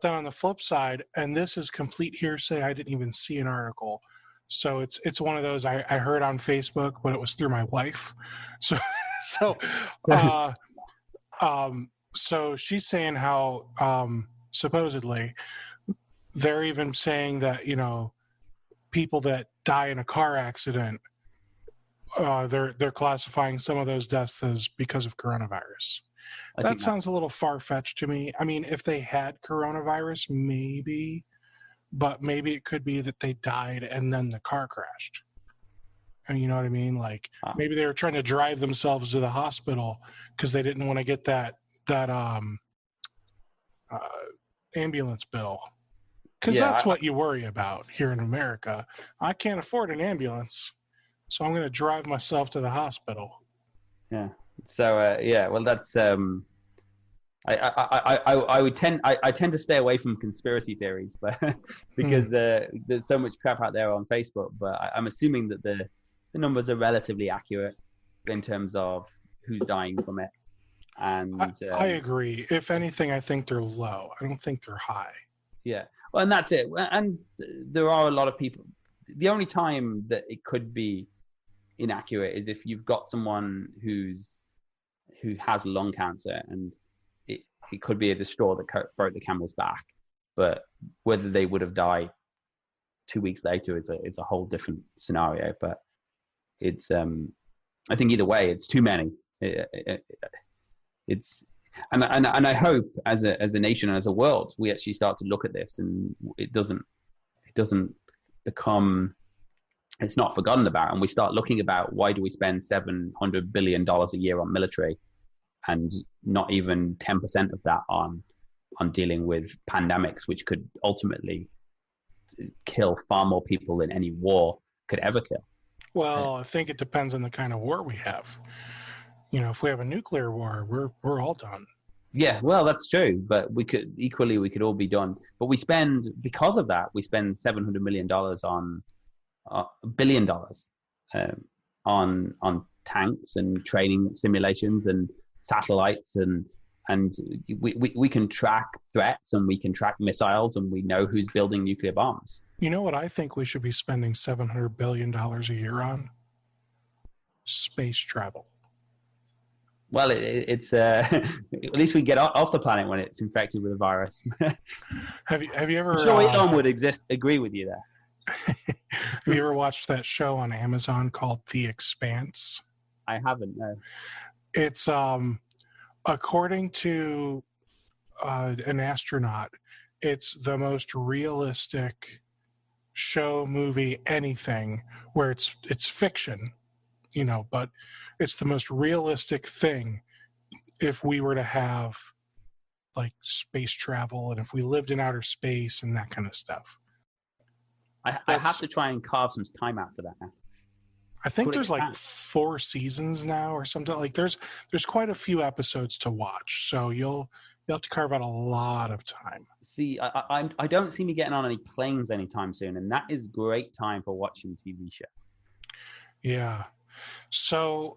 Speaker 1: then on the flip side, and this is complete hearsay, I didn't even see an article. So it's one of those I heard on Facebook, but it was through my wife. So she's saying how supposedly they're even saying that, people that die in a car accident, they're classifying some of those deaths as because of coronavirus. That sounds a little far-fetched to me. I mean, if they had coronavirus, maybe, but maybe it could be that they died and then the car crashed. And you know what I mean? Like maybe they were trying to drive themselves to the hospital because they didn't want to get that ambulance bill. Because that's what you worry about here in America. I can't afford an ambulance, so I'm going to drive myself to the hospital.
Speaker 2: Yeah. So well, that's I tend to stay away from conspiracy theories, but because there's so much crap out there on Facebook. But I'm assuming that the numbers are relatively accurate in terms of who's dying from it. And
Speaker 1: I agree. If anything, I think they're low. I don't think they're high.
Speaker 2: Yeah. Well, and that's it. And there are a lot of people. The only time that it could be inaccurate is if you've got someone who has lung cancer, and it could be the straw that broke the camel's back. But whether they would have died 2 weeks later is a whole different scenario. But it's I think either way, it's too many. And I hope as a nation and as a world, we actually start to look at this, and it doesn't become it's not forgotten about. And we start looking about, why do we spend $700 billion a year on military and not even 10% of that on dealing with pandemics, which could ultimately kill far more people than any war could ever kill.
Speaker 1: Well, I think it depends on the kind of war we have. If we have a nuclear war, we're all done.
Speaker 2: Yeah, well, that's true, but we could all be done. But because of that, we spend $700 million on $1 billion on tanks and training simulations and satellites, and we can track threats and we can track missiles, and we know who's building nuclear bombs.
Speaker 1: You know what I think we should be spending $700 billion a year on? Space travel.
Speaker 2: Well, it's at least we get off the planet when it's infected with a virus.
Speaker 1: Have you ever?
Speaker 2: I'm sure Elon would agree with you there.
Speaker 1: Have you ever watched that show on Amazon called The Expanse?
Speaker 2: I haven't. No.
Speaker 1: It's according to an astronaut, it's the most realistic show, movie, anything where it's fiction, but it's the most realistic thing if we were to have like space travel and if we lived in outer space and that kind of stuff.
Speaker 2: I have to try and carve some time out for that now.
Speaker 1: I think there's like 4 seasons now or something. Like there's quite a few episodes to watch, so you'll have to carve out a lot of time.
Speaker 2: See, I don't see me getting on any planes anytime soon, and that is great time for watching TV shows.
Speaker 1: Yeah. So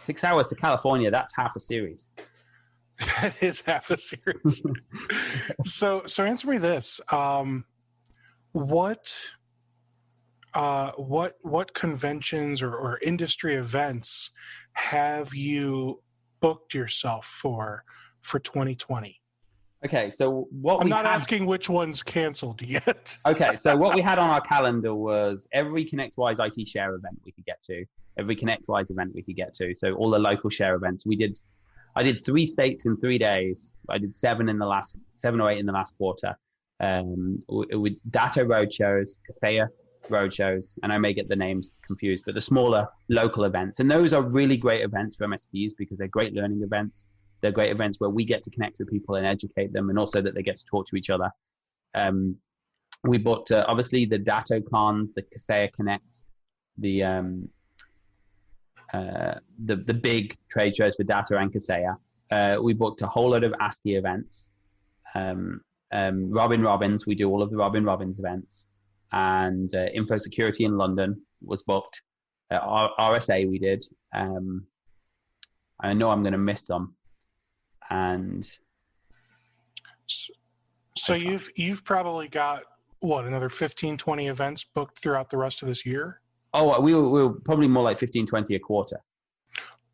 Speaker 2: 6 hours to California, that's half a series.
Speaker 1: That is half a series. So answer me this. What conventions or industry events have you booked yourself for 2020?
Speaker 2: Okay, so
Speaker 1: I'm not asking which one's canceled yet.
Speaker 2: Okay, so what we had on our calendar was every ConnectWise IT Share event we could get to, every ConnectWise event we could get to. So all the local share events. I did 3 states in 3 days. I did 7 or 8 in the last quarter. With Datto roadshows, Kaseya roadshows, and I may get the names confused, but the smaller local events. And those are really great events for MSPs because they're great learning events. They're great events where we get to connect with people and educate them, and also that they get to talk to each other. We booked, obviously, the Datto Cons, the Kaseya Connect, the big trade shows for Datto and Kaseya. We booked a whole load of ASCII events. Robin Robbins, we do all of the Robin Robbins events. And Info Security in London was booked. RSA we did. I know I'm going to miss some. And
Speaker 1: so you've probably got another 15, 20 events booked throughout the rest of this year?
Speaker 2: Oh, we were probably more like 15, 20 a quarter.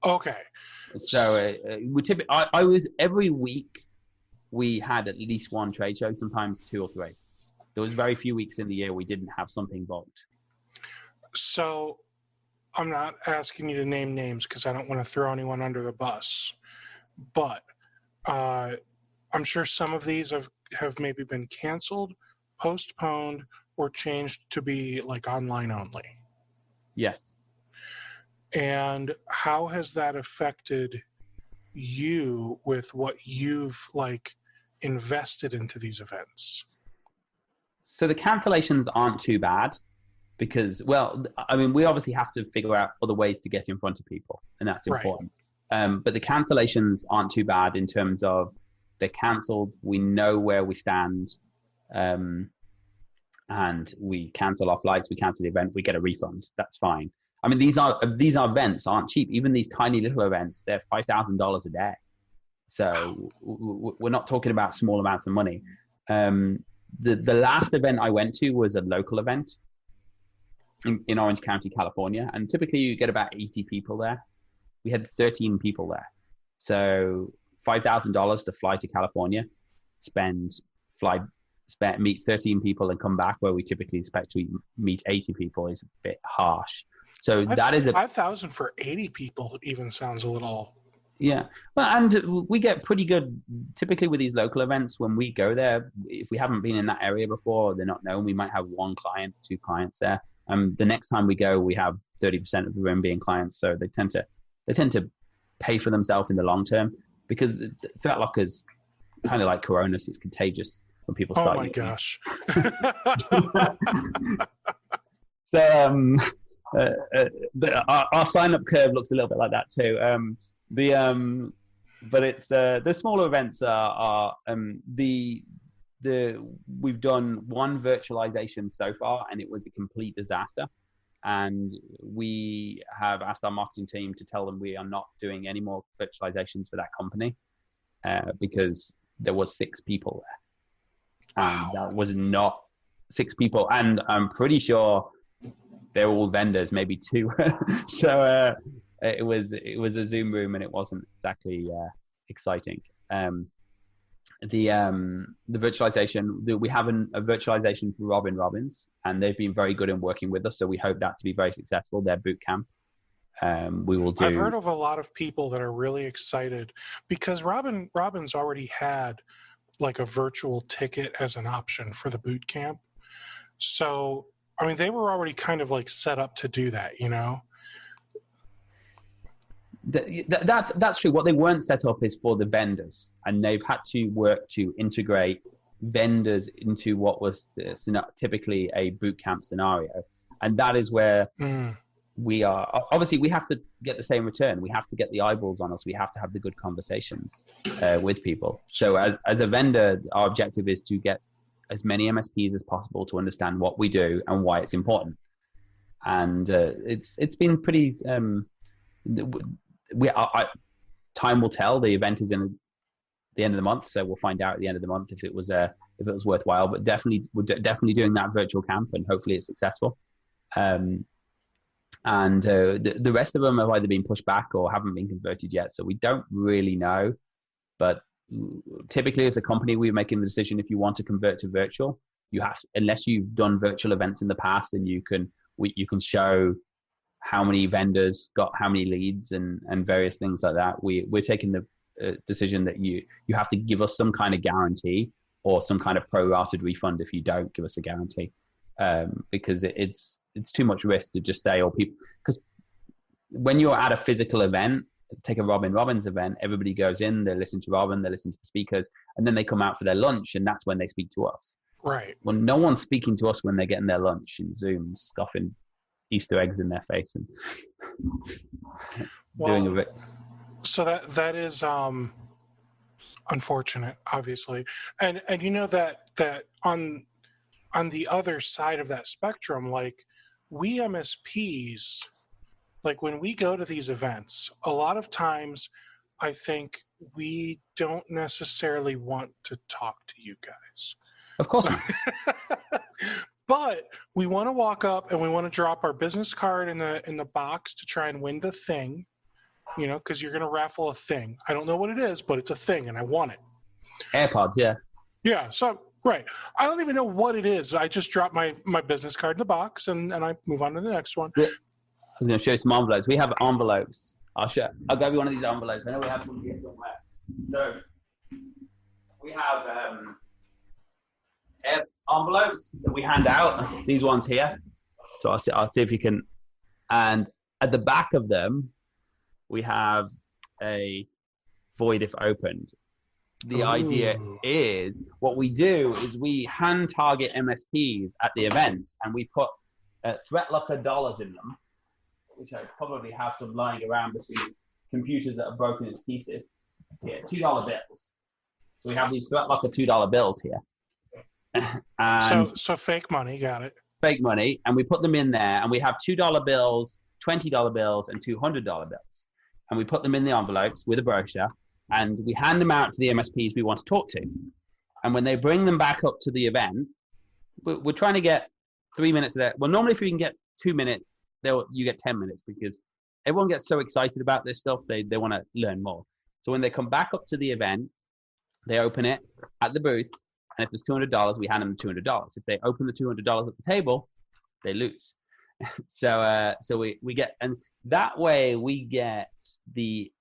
Speaker 1: Okay.
Speaker 2: So every week we had at least 1 trade show, sometimes 2 or 3. There was very few weeks in the year we didn't have something booked.
Speaker 1: So I'm not asking you to name names because I don't want to throw anyone under the bus, but I'm sure some of these have maybe been canceled, postponed, or changed to be like online only.
Speaker 2: Yes.
Speaker 1: And how has that affected you with what you've invested into these events?
Speaker 2: So the cancellations aren't too bad because, we obviously have to figure out other ways to get in front of people, and that's important. Right. But the cancellations aren't too bad in terms of they're canceled. We know where we stand, and we cancel our flights. We cancel the event. We get a refund. That's fine. I mean, these events aren't cheap. Even these tiny little events, they're $5,000 a day. So we're not talking about small amounts of money. The last event I went to was a local event in Orange County, California. And typically you get about 80 people there. We had 13 people there. So $5,000 to fly to California, meet 13 people and come back, where we typically expect to meet 80 people, is a bit harsh. So that is
Speaker 1: $5,000 for 80 people even sounds a little.
Speaker 2: Yeah. Well, and we get pretty good, typically with these local events, when we go there, if we haven't been in that area before, or they're not known, we might have 1 client, 2 clients there. The next time we go, we have 30% of the room being clients, so they tend to pay for themselves in the long term, because the Threat Locker's kind of like Corona, so it's contagious when people
Speaker 1: Oh
Speaker 2: start
Speaker 1: my
Speaker 2: using
Speaker 1: gosh.
Speaker 2: So our sign up curve looks a little bit like that too. But it's the smaller events are we've done one virtualization so far, and it was a complete disaster. And we have asked our marketing team to tell them we are not doing any more virtualizations for that company because there was 6 people there, and that was not 6 people. And I'm pretty sure they're all vendors, maybe 2. So it was a Zoom room, and it wasn't exactly exciting. The virtualization, we have a virtualization for Robin Robbins, and they've been very good in working with us, so we hope that to be very successful, their boot camp. We will do.
Speaker 1: I've heard of a lot of people that are really excited because Robbins already had like a virtual ticket as an option for the boot camp. So I mean, they were already kind of like set up to do that, you know?
Speaker 2: That's true. What they weren't set up is for the vendors, and they've had to work to integrate vendors into what was typically a boot camp scenario. And that is where we are. Obviously, we have to get the same return. We have to get the eyeballs on us. We have to have the good conversations with people. So as a vendor, our objective is to get as many MSPs as possible to understand what we do and why it's important. And it's been pretty. Time will tell. The event is in the end of the month, so we'll find out at the end of the month if it was worthwhile. But we're definitely doing that virtual camp, and hopefully it's successful. And the rest of them have either been pushed back or haven't been converted yet, so we don't really know. But typically, as a company, we're making the decision if you want to convert to virtual. You have, unless you've done virtual events in the past, and you can show how many vendors got how many leads and various things like that. We're taking the decision that you have to give us some kind of guarantee or some kind of prorated refund if you don't give us a guarantee, because it's too much risk to just say, because when you're at a physical event, take a Robin Robbins event, everybody goes in, they listen to Robin, they listen to the speakers, and then they come out for their lunch, and that's when they speak to us.
Speaker 1: Right.
Speaker 2: Well, no one's speaking to us when they're getting their lunch in Zoom, scoffing Easter eggs in their face and doing a bit.
Speaker 1: So that is unfortunate, obviously, and you know that on the other side of that spectrum, like we MSPs, like when we go to these events, a lot of times I think we don't necessarily want to talk to you guys.
Speaker 2: Of course.
Speaker 1: But we want to walk up and we want to drop our business card in the box to try and win the thing, you know, because you're going to raffle a thing. I don't know what it is, but it's a thing and I want it.
Speaker 2: AirPods, yeah.
Speaker 1: Yeah, so, right. I don't even know what it is. I just drop my business card in the box and I move on to the next one.
Speaker 2: I was going to show you some envelopes. We have envelopes. I'll grab you one of these envelopes. I know we have some here somewhere. So we have envelopes that we hand out, these ones here. So I'll see if you can. And at the back of them, we have a void if opened. The idea is, what we do is we hand target MSPs at the events, and we put Threat Locker dollars in them, which I probably have some lying around between computers that are broken into pieces. Here, $2 bills. So we have these Threat Locker $2 bills here. And
Speaker 1: so fake money, got it.
Speaker 2: Fake money, and we put them in there, and we have $2 bills, $20 bills, and $200 bills, and we put them in the envelopes with a brochure, and we hand them out to the MSPs we want to talk to. And when they bring them back up to the event, we're trying to get 3 minutes of that. Well, normally if you can get 2 minutes, you get 10 minutes, because everyone gets so excited about this stuff, they want to learn more. So when they come back up to the event, they open it at the booth. And if there's $200, we hand them the $200. If they open the $200 at the table, they lose. So we get, and that way we get the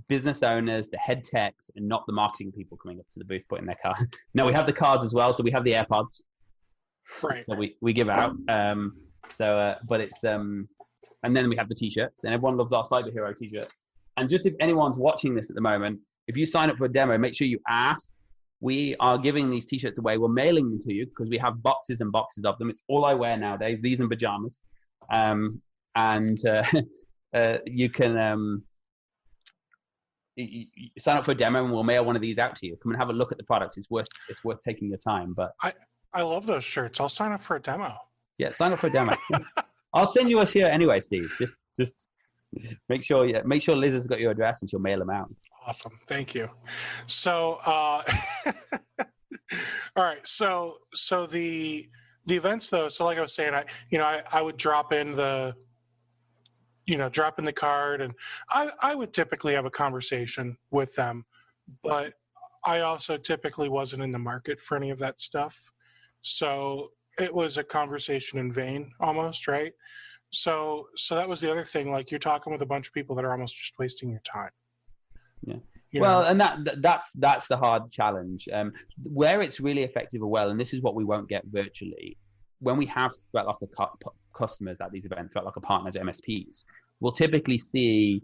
Speaker 2: business owners, the head techs, and not the marketing people coming up to the booth putting their card. No, we have the cards as well. So we have the AirPods.
Speaker 1: Right.
Speaker 2: That we give out. So, but it's and then we have the t-shirts, and everyone loves our Cyber Hero t-shirts. And just if anyone's watching this at the moment, if you sign up for a demo, make sure you ask. We are giving these t-shirts away. We're mailing them to you because we have boxes and boxes of them. It's all I wear nowadays. These and pajamas, and you can you sign up for a demo, and we'll mail one of these out to you. Come and have a look at the product. It's worth taking your time. But
Speaker 1: I love those shirts. I'll sign up for a demo.
Speaker 2: Yeah, sign up for a demo. I'll send you a shirt anyway, Steve. Just make sure Liz has got your address and she'll mail them out.
Speaker 1: Awesome. Thank you. So, all right. So the events though, so like I was saying, I would drop in the card, and I would typically have a conversation with them, but I also typically wasn't in the market for any of that stuff. So it was a conversation in vain almost, right? So that was the other thing. Like, you're talking with a bunch of people that are almost just wasting your time.
Speaker 2: Yeah.
Speaker 1: You
Speaker 2: well,
Speaker 1: know?
Speaker 2: And that's the hard challenge. Where it's really effective or well, and this is what we won't get virtually, when we have felt like customers at these events, felt like a partners, MSPs, we'll typically see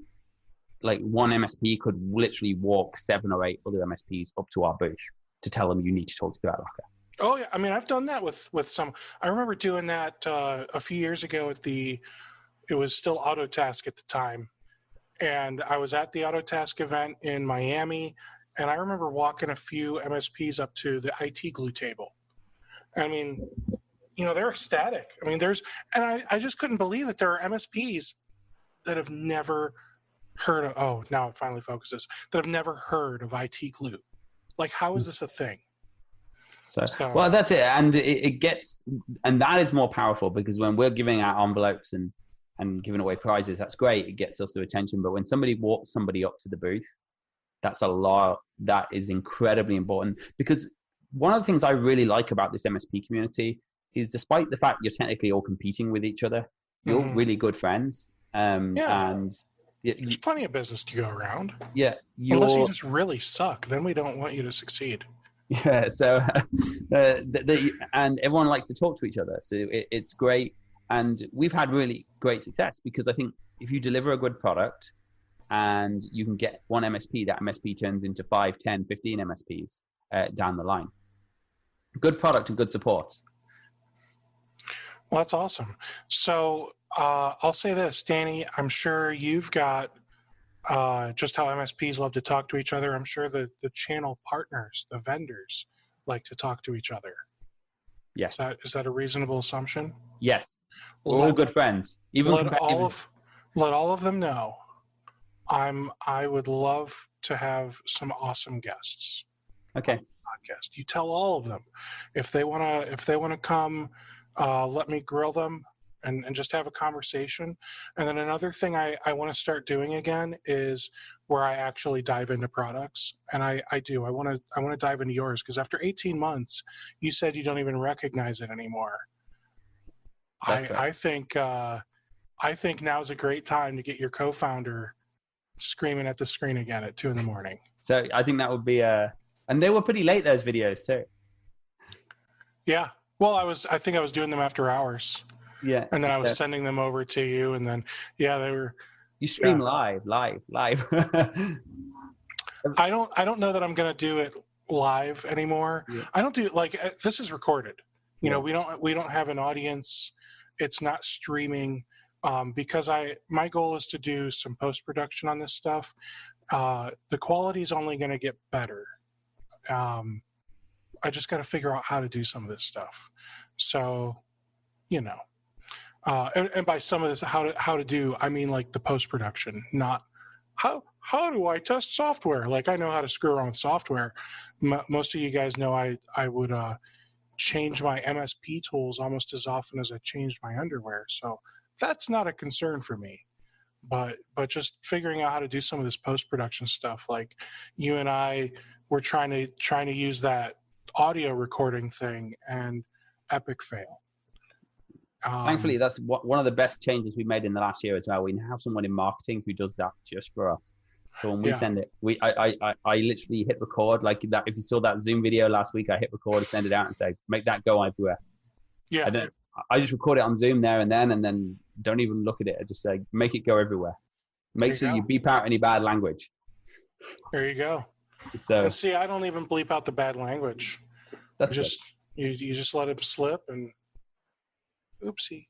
Speaker 2: like one MSP could literally walk 7 or 8 other MSPs up to our booth to tell them you need to talk to ThreatLocker.
Speaker 1: Oh yeah, I mean, I've done that with some. I remember doing that a few years ago it was still Autotask at the time, and I was at the Autotask event in Miami, and I remember walking a few MSPs up to the IT glue table. I mean, they're ecstatic. I mean, I just couldn't believe that there are MSPs that have never heard of. Oh, now it finally focuses. That have never heard of IT glue. Like, how is this a thing?
Speaker 2: So, well, that's it. And it gets, and that is more powerful because when we're giving out envelopes and giving away prizes, that's great. It gets us the attention. But when somebody walks somebody up to the booth, that's a lot. That is incredibly important, because one of the things I really like about this MSP community is, despite the fact you're technically all competing with each other, you're really good friends. And
Speaker 1: there's plenty of business to go around.
Speaker 2: Yeah.
Speaker 1: Unless you just really suck, then we don't want you to succeed.
Speaker 2: Yeah, so and everyone likes to talk to each other, so it's great, and we've had really great success because I think if you deliver a good product and you can get one MSP, that MSP turns into 5, 10, 15 MSPs down the line. Good product and good support.
Speaker 1: Well, that's awesome. So I'll say this, Danny, I'm sure you've got just how MSPs love to talk to each other. I'm sure the channel partners, the vendors, like to talk to each other.
Speaker 2: Yes.
Speaker 1: Is that a reasonable assumption?
Speaker 2: Yes. We're all good friends.
Speaker 1: Let all of them know I would love to have some awesome guests.
Speaker 2: Okay.
Speaker 1: Podcast. You tell all of them if they wanna come, let me grill them and just have a conversation. And then another thing I want to start doing again is where I actually dive into products. And I want to dive into yours, because after 18 months, you said you don't even recognize it anymore. I think now's a great time to get your co-founder screaming at the screen again at 2 a.m.
Speaker 2: So I think that would be and they were pretty late, those videos too.
Speaker 1: Yeah. Well, I think I was doing them after hours.
Speaker 2: Yeah.
Speaker 1: And then I was sending them over to you, and then they were.
Speaker 2: You stream live.
Speaker 1: I don't know that I'm going to do it live anymore. Yeah. I don't do it this is recorded. We don't have an audience. It's not streaming, because my goal is to do some post-production on this stuff. The quality is only going to get better. I just got to figure out how to do some of this stuff. So, and by some of this, how to do, I mean like the post-production, not how do I test software? Like, I know how to screw around with software. Most of you guys know I would change my MSP tools almost as often as I changed my underwear. So that's not a concern for me. But just figuring out how to do some of this post-production stuff, like you and I were trying to use that audio recording thing, and epic fail.
Speaker 2: Thankfully, that's one of the best changes we made in the last year as well. We have someone in marketing who does that just for us. So when we send it, I literally hit record like that. If you saw that Zoom video last week, I hit record and send it out and say, make that go everywhere.
Speaker 1: Yeah.
Speaker 2: I just record it on Zoom there and then don't even look at it. I just say, make it go everywhere. Make sure you beep out any bad language.
Speaker 1: There you go.
Speaker 2: So
Speaker 1: and see, I don't even bleep out the bad language.
Speaker 2: that's
Speaker 1: You just let it slip and oopsie.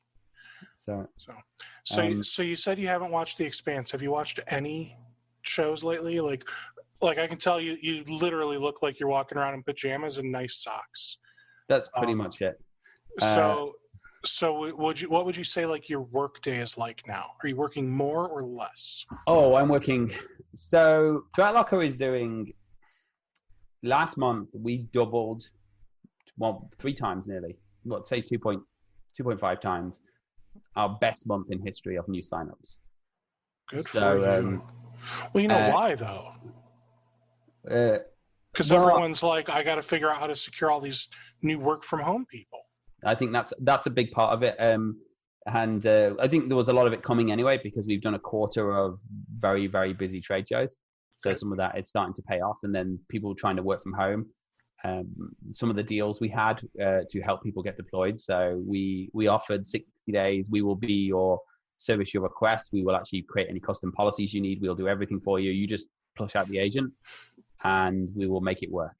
Speaker 2: So
Speaker 1: So you said you haven't watched The Expanse. Have you watched any shows lately? Like I can tell you literally look like you're walking around in pajamas and nice socks.
Speaker 2: that's pretty much it.
Speaker 1: So what would you say like your work day is like now? Are you working more or less?
Speaker 2: Oh, I'm working. So Threat Locker is doing. Last month we doubled, 3 times nearly. Well, say 2.5 times our best month in history of new signups.
Speaker 1: Good for you. Well, you know why though? Because everyone's like, I got to figure out how to secure all these new work from home people.
Speaker 2: I think that's a big part of it. And I think there was a lot of it coming anyway, because we've done a quarter of very, very busy trade shows. So some of that is starting to pay off, and then people trying to work from home. Some of the deals we had to help people get deployed. So we offered 60 days. We will be your service your request. We will actually create any custom policies you need. We'll do everything for you. You just push out the agent and we will make it work.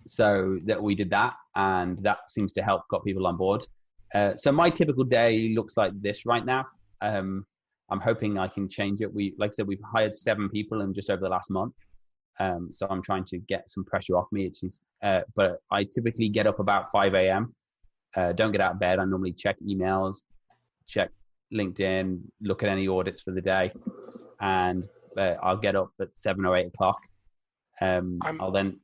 Speaker 2: So that we did that, and that seems to help got people on board. So my typical day looks like this right now. I'm hoping I can change it. Like I said, we've hired 7 people in just over the last month. So I'm trying to get some pressure off me. But I typically get up about 5 a.m. Don't get out of bed. I normally check emails, check LinkedIn, look at any audits for the day, and I'll get up at 7 or 8 o'clock. I'll then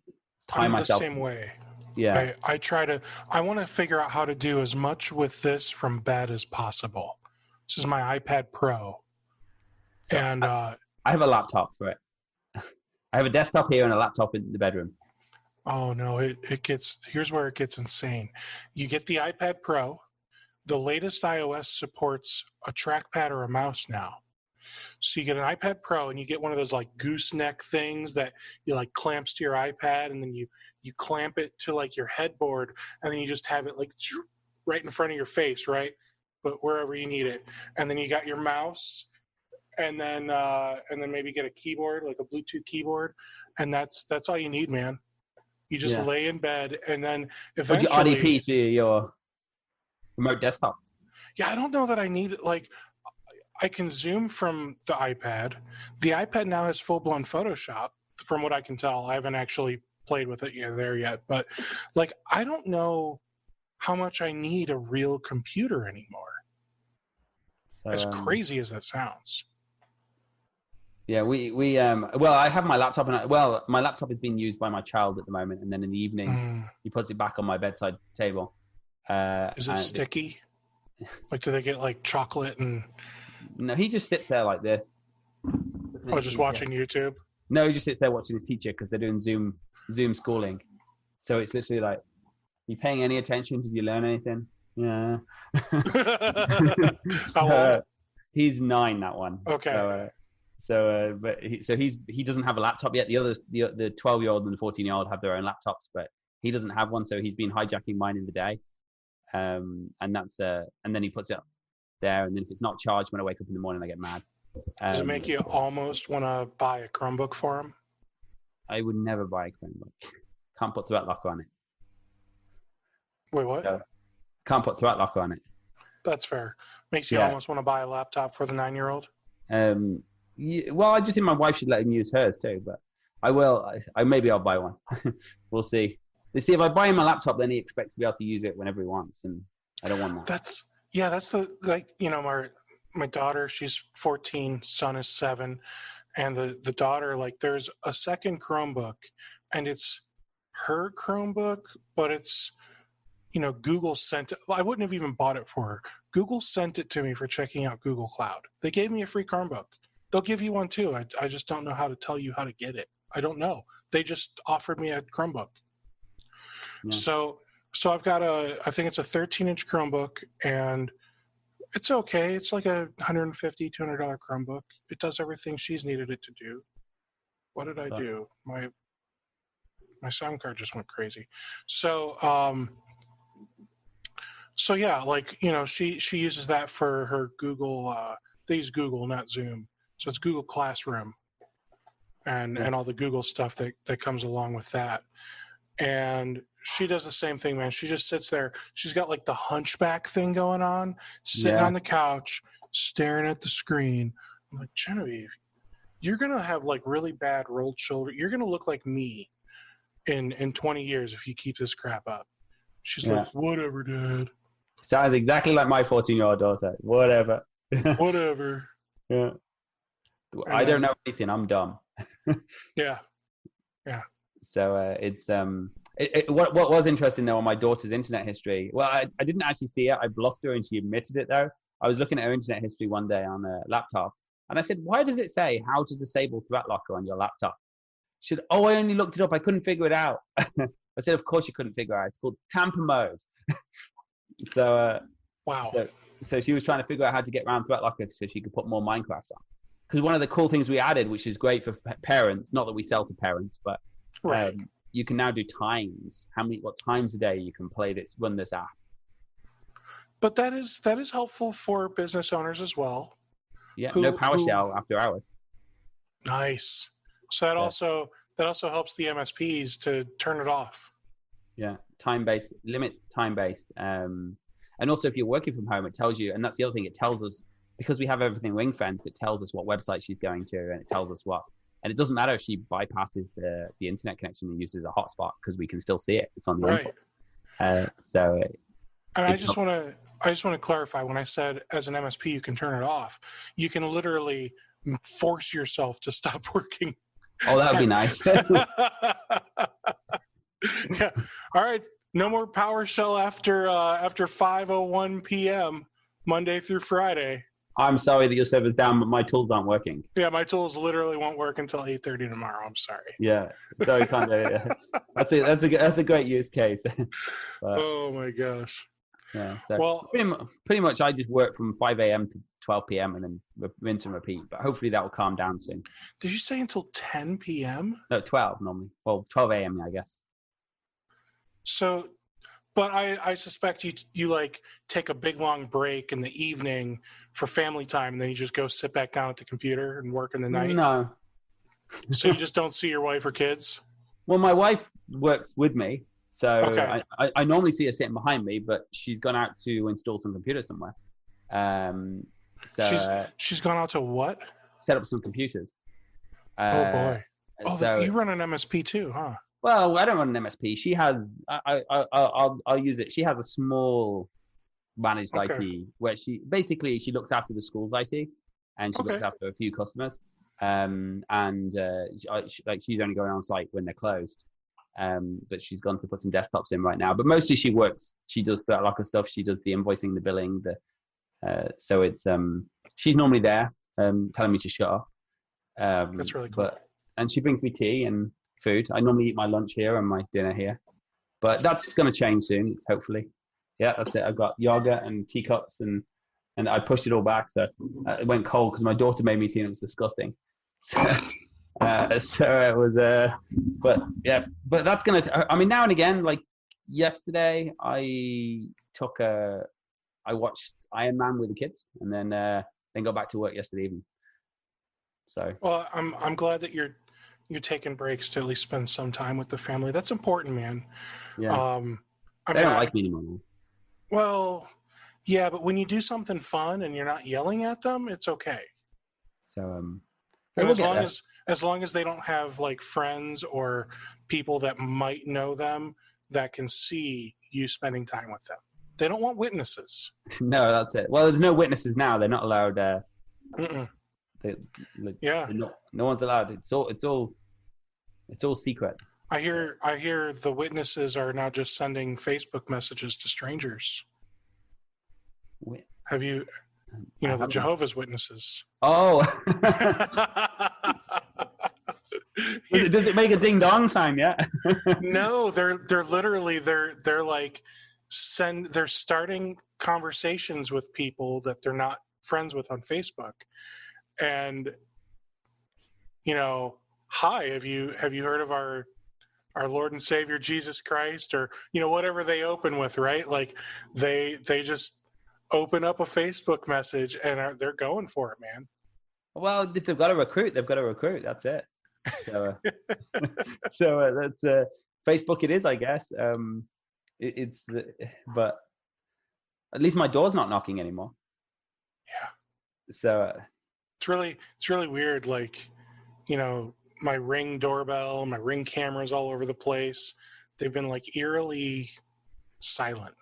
Speaker 2: time myself.
Speaker 1: The same way.
Speaker 2: Yeah.
Speaker 1: I want to figure out how to do as much with this from bed as possible. This is my iPad Pro.
Speaker 2: So
Speaker 1: and
Speaker 2: I have a laptop for it. I have a desktop here and a laptop in the bedroom.
Speaker 1: Oh no, here's where it gets insane. You get the iPad Pro. The latest iOS supports a trackpad or a mouse now. So you get an iPad Pro and you get one of those like gooseneck things that you like clamps to your iPad, and then you clamp it to like your headboard, and then you just have it like right in front of your face, right? But wherever you need it. And then you got your mouse, and then maybe get a keyboard, like a Bluetooth keyboard, and that's all you need, man. You just lay in bed, and then eventually
Speaker 2: your RDP to your remote desktop.
Speaker 1: Yeah, I don't know that I need it. Like, I can Zoom from the iPad. The iPad now has full-blown Photoshop, from what I can tell. I haven't actually played with it there yet, but like, I don't know how much I need a real computer anymore. So, as crazy as that sounds.
Speaker 2: Yeah, well, I have my laptop, and my laptop is being used by my child at the moment, and then in the evening he puts it back on my bedside table.
Speaker 1: Is it sticky? Like, do they get like chocolate and?
Speaker 2: No, he just sits there like this.
Speaker 1: Oh, just watching YouTube?
Speaker 2: No, he just sits there watching his teacher because they're doing Zoom schooling. So it's literally like, you paying any attention? Did you learn anything? Yeah.
Speaker 1: How old?
Speaker 2: He's 9, that one.
Speaker 1: Okay.
Speaker 2: But he doesn't have a laptop yet. The others, the 12-year-old and the 14-year-old have their own laptops, but he doesn't have one. So he's been hijacking mine in the day. And then he puts it up there, and then if it's not charged when I wake up in the morning, I get mad.
Speaker 1: Does it make you almost want to buy a Chromebook for him?
Speaker 2: I would never buy a Chromebook. Can't put Threat Locker on it.
Speaker 1: Wait, what?
Speaker 2: So, can't put Threat Locker on it.
Speaker 1: That's fair. Makes you almost want to buy a laptop for the 9-year-old?
Speaker 2: Well, I just think my wife should let him use hers too, but I will. Maybe I'll buy one. We'll see. You see, if I buy him a laptop, then he expects to be able to use it whenever he wants, and I don't want that.
Speaker 1: That's my daughter, she's 14, son is 7, and the daughter, like, there's a second Chromebook, and it's her Chromebook, but it's, Google sent it. I wouldn't have even bought it for her. Google sent it to me for checking out Google Cloud. They gave me a free Chromebook. They'll give you one too. I just don't know how to tell you how to get it. I don't know. They just offered me a Chromebook. Yeah. So I've got I think it's a 13-inch Chromebook, and it's okay. It's like a $150, $200 Chromebook. It does everything she's needed it to do. What did I do? My sound card just went crazy. So So yeah, like, she uses that for her Google. They use Google, not Zoom. So it's Google Classroom
Speaker 2: Yeah.
Speaker 1: and all the Google stuff that comes along with that. And she does the same thing, man. She just sits there. She's got like the hunchback thing going on, sitting
Speaker 2: Yeah.
Speaker 1: on the couch, staring at the screen. I'm like, Genevieve, you're gonna have like really bad rolled shoulder. You're gonna look like me in 20 years if you keep this crap up. She's
Speaker 2: Yeah.
Speaker 1: like, whatever, Dad.
Speaker 2: Sounds exactly like my 14-year-old daughter. Whatever.
Speaker 1: Whatever.
Speaker 2: Yeah.
Speaker 1: And
Speaker 2: I don't
Speaker 1: then,
Speaker 2: know anything. I'm dumb.
Speaker 1: yeah.
Speaker 2: So it's what was interesting though on my daughter's internet history. Well, I didn't actually see it. I bluffed her and she admitted it though. I was looking at her internet history one day on a laptop and I said, "Why does it say how to disable Threat Locker on your laptop?" She said, "Oh, I only looked it up. I couldn't figure it out." I said, "Of course you couldn't figure it out. It's called tamper mode." So
Speaker 1: Wow.
Speaker 2: so she was trying to figure out how to get around Threat Locker so she could put more Minecraft on. Because one of the cool things we added, which is great for parents, not that we sell to parents, but
Speaker 1: Right.
Speaker 2: you can now do times. What times a day you can run this app.
Speaker 1: But that is helpful for business owners as well.
Speaker 2: Yeah, no PowerShell after hours.
Speaker 1: Nice. So that also helps the MSPs to turn it off.
Speaker 2: Yeah, time-based, limit time-based. And also if you're working from home, it tells you, and that's the other thing, it tells us, because we have everything ring-fenced, it tells us what website she's going to, and it tells us and it doesn't matter if she bypasses the internet connection and uses a hotspot because we can still see it. It's on the input. And
Speaker 1: I just want to clarify, when I said as an MSP you can turn it off, you can literally force yourself to stop working.
Speaker 2: Oh, that would be nice.
Speaker 1: Yeah. All right. No more PowerShell after 5:01 p.m. Monday through Friday.
Speaker 2: I'm sorry that your server's down, but my tools aren't working.
Speaker 1: Yeah, my tools literally won't work until 8:30 tomorrow. I'm sorry.
Speaker 2: Yeah, so kind of. That's a great use case. But,
Speaker 1: oh my gosh.
Speaker 2: Yeah. So
Speaker 1: well,
Speaker 2: pretty much, I just work from 5 a.m. to 12 p.m. and then rinse and repeat. But hopefully that will calm down soon.
Speaker 1: Did you say until 10 p.m.?
Speaker 2: No, 12 normally. Well, 12 a.m. I guess.
Speaker 1: So, but I suspect you like take a big long break in the evening for family time, and then you just go sit back down at the computer and work in the night.
Speaker 2: No.
Speaker 1: So you just don't see your wife or kids?
Speaker 2: Well, my wife works with me, so
Speaker 1: Okay.
Speaker 2: I normally see her sitting behind me, but she's gone out to install some computers somewhere. So
Speaker 1: she's gone out to what?
Speaker 2: Set up some computers.
Speaker 1: Oh boy! Oh,
Speaker 2: so,
Speaker 1: you run an MSP too, huh?
Speaker 2: Well, I don't run an MSP. She has. I'll use it. She has a small managed IT where she looks after the school's IT, and she looks after a few customers. She's only going on site when they're closed. But she's gone to put some desktops in right now. But mostly she works. She does that like of stuff. She does the invoicing, the billing. So it's she's normally there, telling me to shut up.
Speaker 1: That's really cool.
Speaker 2: And she brings me tea and food. I normally eat my lunch here and my dinner here, but that's going to change soon. It's hopefully. Yeah, that's it. I've got yogurt and teacups and I pushed it all back, so it went cold because my daughter made me tea and it was disgusting. So it was, but that's gonna. I mean, now and again, like yesterday, I watched Iron Man with the kids, and then got back to work yesterday evening. So.
Speaker 1: Well, I'm glad that you're taking breaks to at least spend some time with the family. That's important, man.
Speaker 2: Yeah. They don't like me anymore.
Speaker 1: Well, yeah, but when you do something fun and you're not yelling at them, it's okay.
Speaker 2: So,
Speaker 1: and as long as they don't have like friends or people that might know them that can see you spending time with them. They don't want witnesses.
Speaker 2: No, that's it. Well, there's no witnesses now. They're not allowed. No one's allowed. It's all secret.
Speaker 1: I hear the witnesses are now just sending Facebook messages to strangers. Have you the Jehovah's Witnesses?
Speaker 2: Oh. Does it make a ding dong sign yet?
Speaker 1: No, they're literally they're like they're starting conversations with people that they're not friends with on Facebook. And hi, have you heard of our our Lord and Savior Jesus Christ, or whatever they open with, right? Like they just open up a Facebook message and they're going for it, man.
Speaker 2: Well, if they've got to recruit, they've got to recruit. That's it. So, that's Facebook. It is, I guess. But at least my door's not knocking anymore.
Speaker 1: Yeah.
Speaker 2: So
Speaker 1: it's really weird. Like, my Ring doorbell, my Ring cameras all over the place. They've been like eerily silent.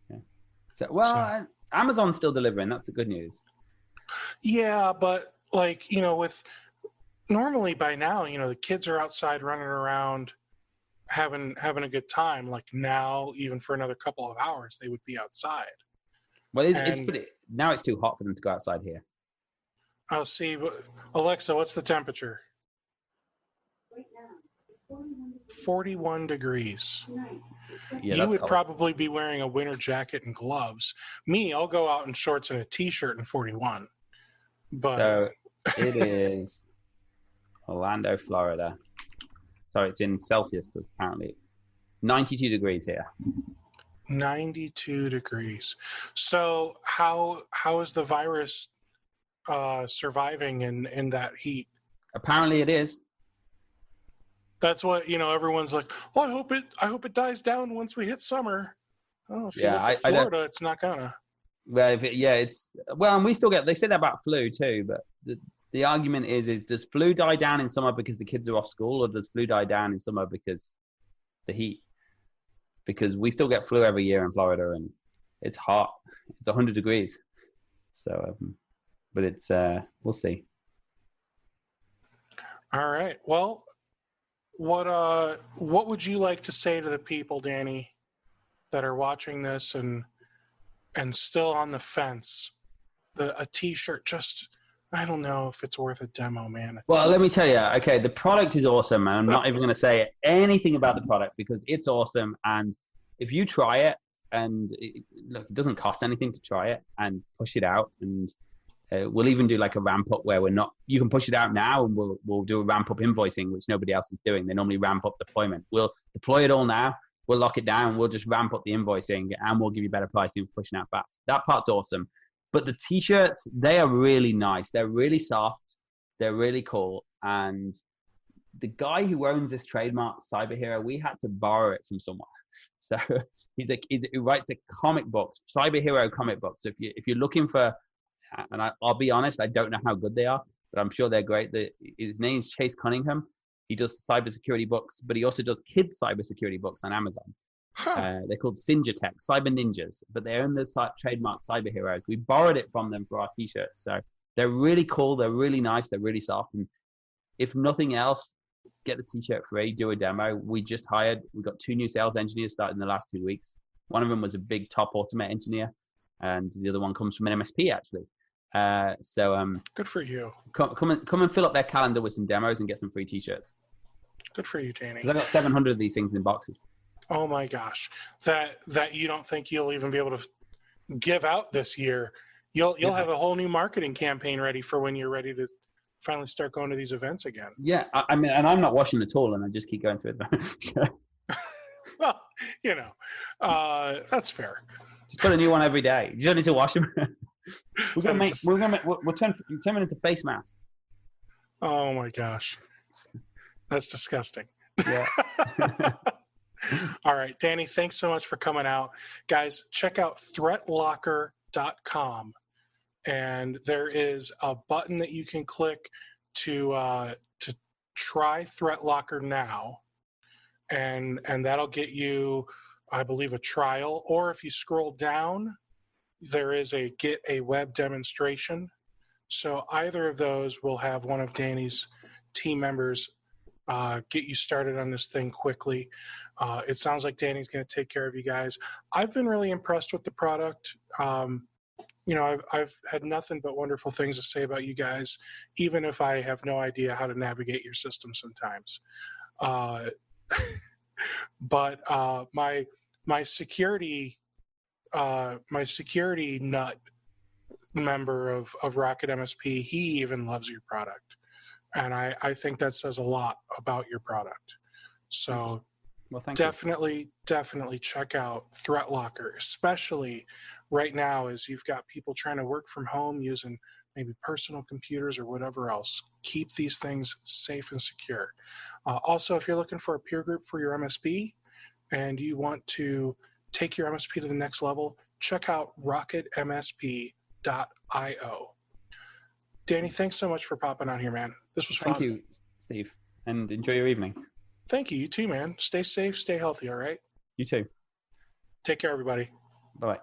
Speaker 2: Yeah. So Amazon's still delivering. That's the good news.
Speaker 1: Yeah, but like, with normally by now, the kids are outside running around having a good time. Like now, even for another couple of hours, they would be outside.
Speaker 2: Well, now it's too hot for them to go outside here.
Speaker 1: I'll see. Alexa, what's the temperature?
Speaker 3: Right now, it's
Speaker 1: 41 degrees.
Speaker 2: Yeah,
Speaker 1: you would
Speaker 2: cold.
Speaker 1: probably be wearing a winter jacket and gloves. Me, I'll go out in shorts and a t-shirt in 41. But
Speaker 2: so it is Orlando, Florida. Sorry, it's in Celsius, because apparently 92 degrees here.
Speaker 1: 92 degrees. So how is the virus surviving in that heat?
Speaker 2: Apparently it is.
Speaker 1: That's what everyone's like. Oh, I hope it dies down once we hit summer. Oh, if you look at Florida, it's not gonna.
Speaker 2: Well, and we still they say that about flu too. But the argument is does flu die down in summer because the kids are off school, or does flu die down in summer because the heat? Because we still get flu every year in Florida, and it's hot. It's 100 degrees. So, but it's we'll see.
Speaker 1: All right. Well, what would you like to say to the people, Danny, that are watching this and still on the fence? A t-shirt, just I don't know if it's worth a demo, man.
Speaker 2: Well, let me tell you. Okay, the product is awesome, man. I'm not even going to say anything about the product because it's awesome. And if you try it, and it doesn't cost anything to try it and push it out, and we'll even do like a ramp up where you can push it out now, and we'll do a ramp up invoicing, which nobody else is doing. They normally ramp up deployment. We'll deploy it all now. We'll lock it down. We'll just ramp up the invoicing, and we'll give you better pricing for pushing out fast. That part's awesome. But the t-shirts, they are really nice. They're really soft. They're really cool. And the guy who owns this trademark, Cyber Hero, we had to borrow it from someone. So he writes a comic books, Cyber Hero comic books. So if you're looking for, and I'll be honest, I don't know how good they are, but I'm sure they're great. His name's Chase Cunningham. He does cybersecurity books, but he also does kids cybersecurity books on Amazon. Huh. They're called Singertech, Cyber Ninjas, but they own the trademark Cyber Heroes. We borrowed it from them for our t-shirts. So they're really cool. They're really nice. They're really soft. And if nothing else, get the t-shirt free, do a demo. We got 2 new sales engineers started in the last 2 weeks. One of them was a big top Automate engineer, and the other one comes from an MSP actually.
Speaker 1: Good for you.
Speaker 2: Come and fill up their calendar with some demos and get some free t-shirts.
Speaker 1: Good for you, Danny.
Speaker 2: Because I got 700 of these things in boxes.
Speaker 1: Oh my gosh, that you don't think you'll even be able to give out this year? You'll have a whole new marketing campaign ready for when you're ready to finally start going to these events again.
Speaker 2: Yeah, I mean, and I'm not washing at all, and I just keep going through it.
Speaker 1: Well, that's fair.
Speaker 2: Just put a new one every day. You don't need to wash them. We'll turn them into face masks.
Speaker 1: Oh my gosh, that's disgusting.
Speaker 2: Yeah.
Speaker 1: All right, Danny, thanks so much for coming out. Guys, check out threatlocker.com, and there is a button that you can click to try ThreatLocker now, and that'll get you, I believe, a trial. Or if you scroll down, there is a get a web demonstration. So either of those will have one of Danny's team members get you started on this thing quickly. It sounds like Danny's going to take care of you guys. I've been really impressed with the product. I've had nothing but wonderful things to say about you guys, even if I have no idea how to navigate your system sometimes. But my security nut member of Rocket MSP, he even loves your product. And I think that says a lot about your product. So
Speaker 2: Well, thank you.
Speaker 1: definitely check out Threat Locker, especially right now as you've got people trying to work from home using maybe personal computers or whatever else. Keep these things safe and secure. Also, if you're looking for a peer group for your MSP and you want to take your MSP to the next level, check out rocketmsp.io. Danny, thanks so much for popping on here, man. This was fun.
Speaker 2: Thank you, Steve, and enjoy your evening.
Speaker 1: Thank you. You too, man. Stay safe, stay healthy, all right?
Speaker 2: You too.
Speaker 1: Take care, everybody.
Speaker 2: Bye.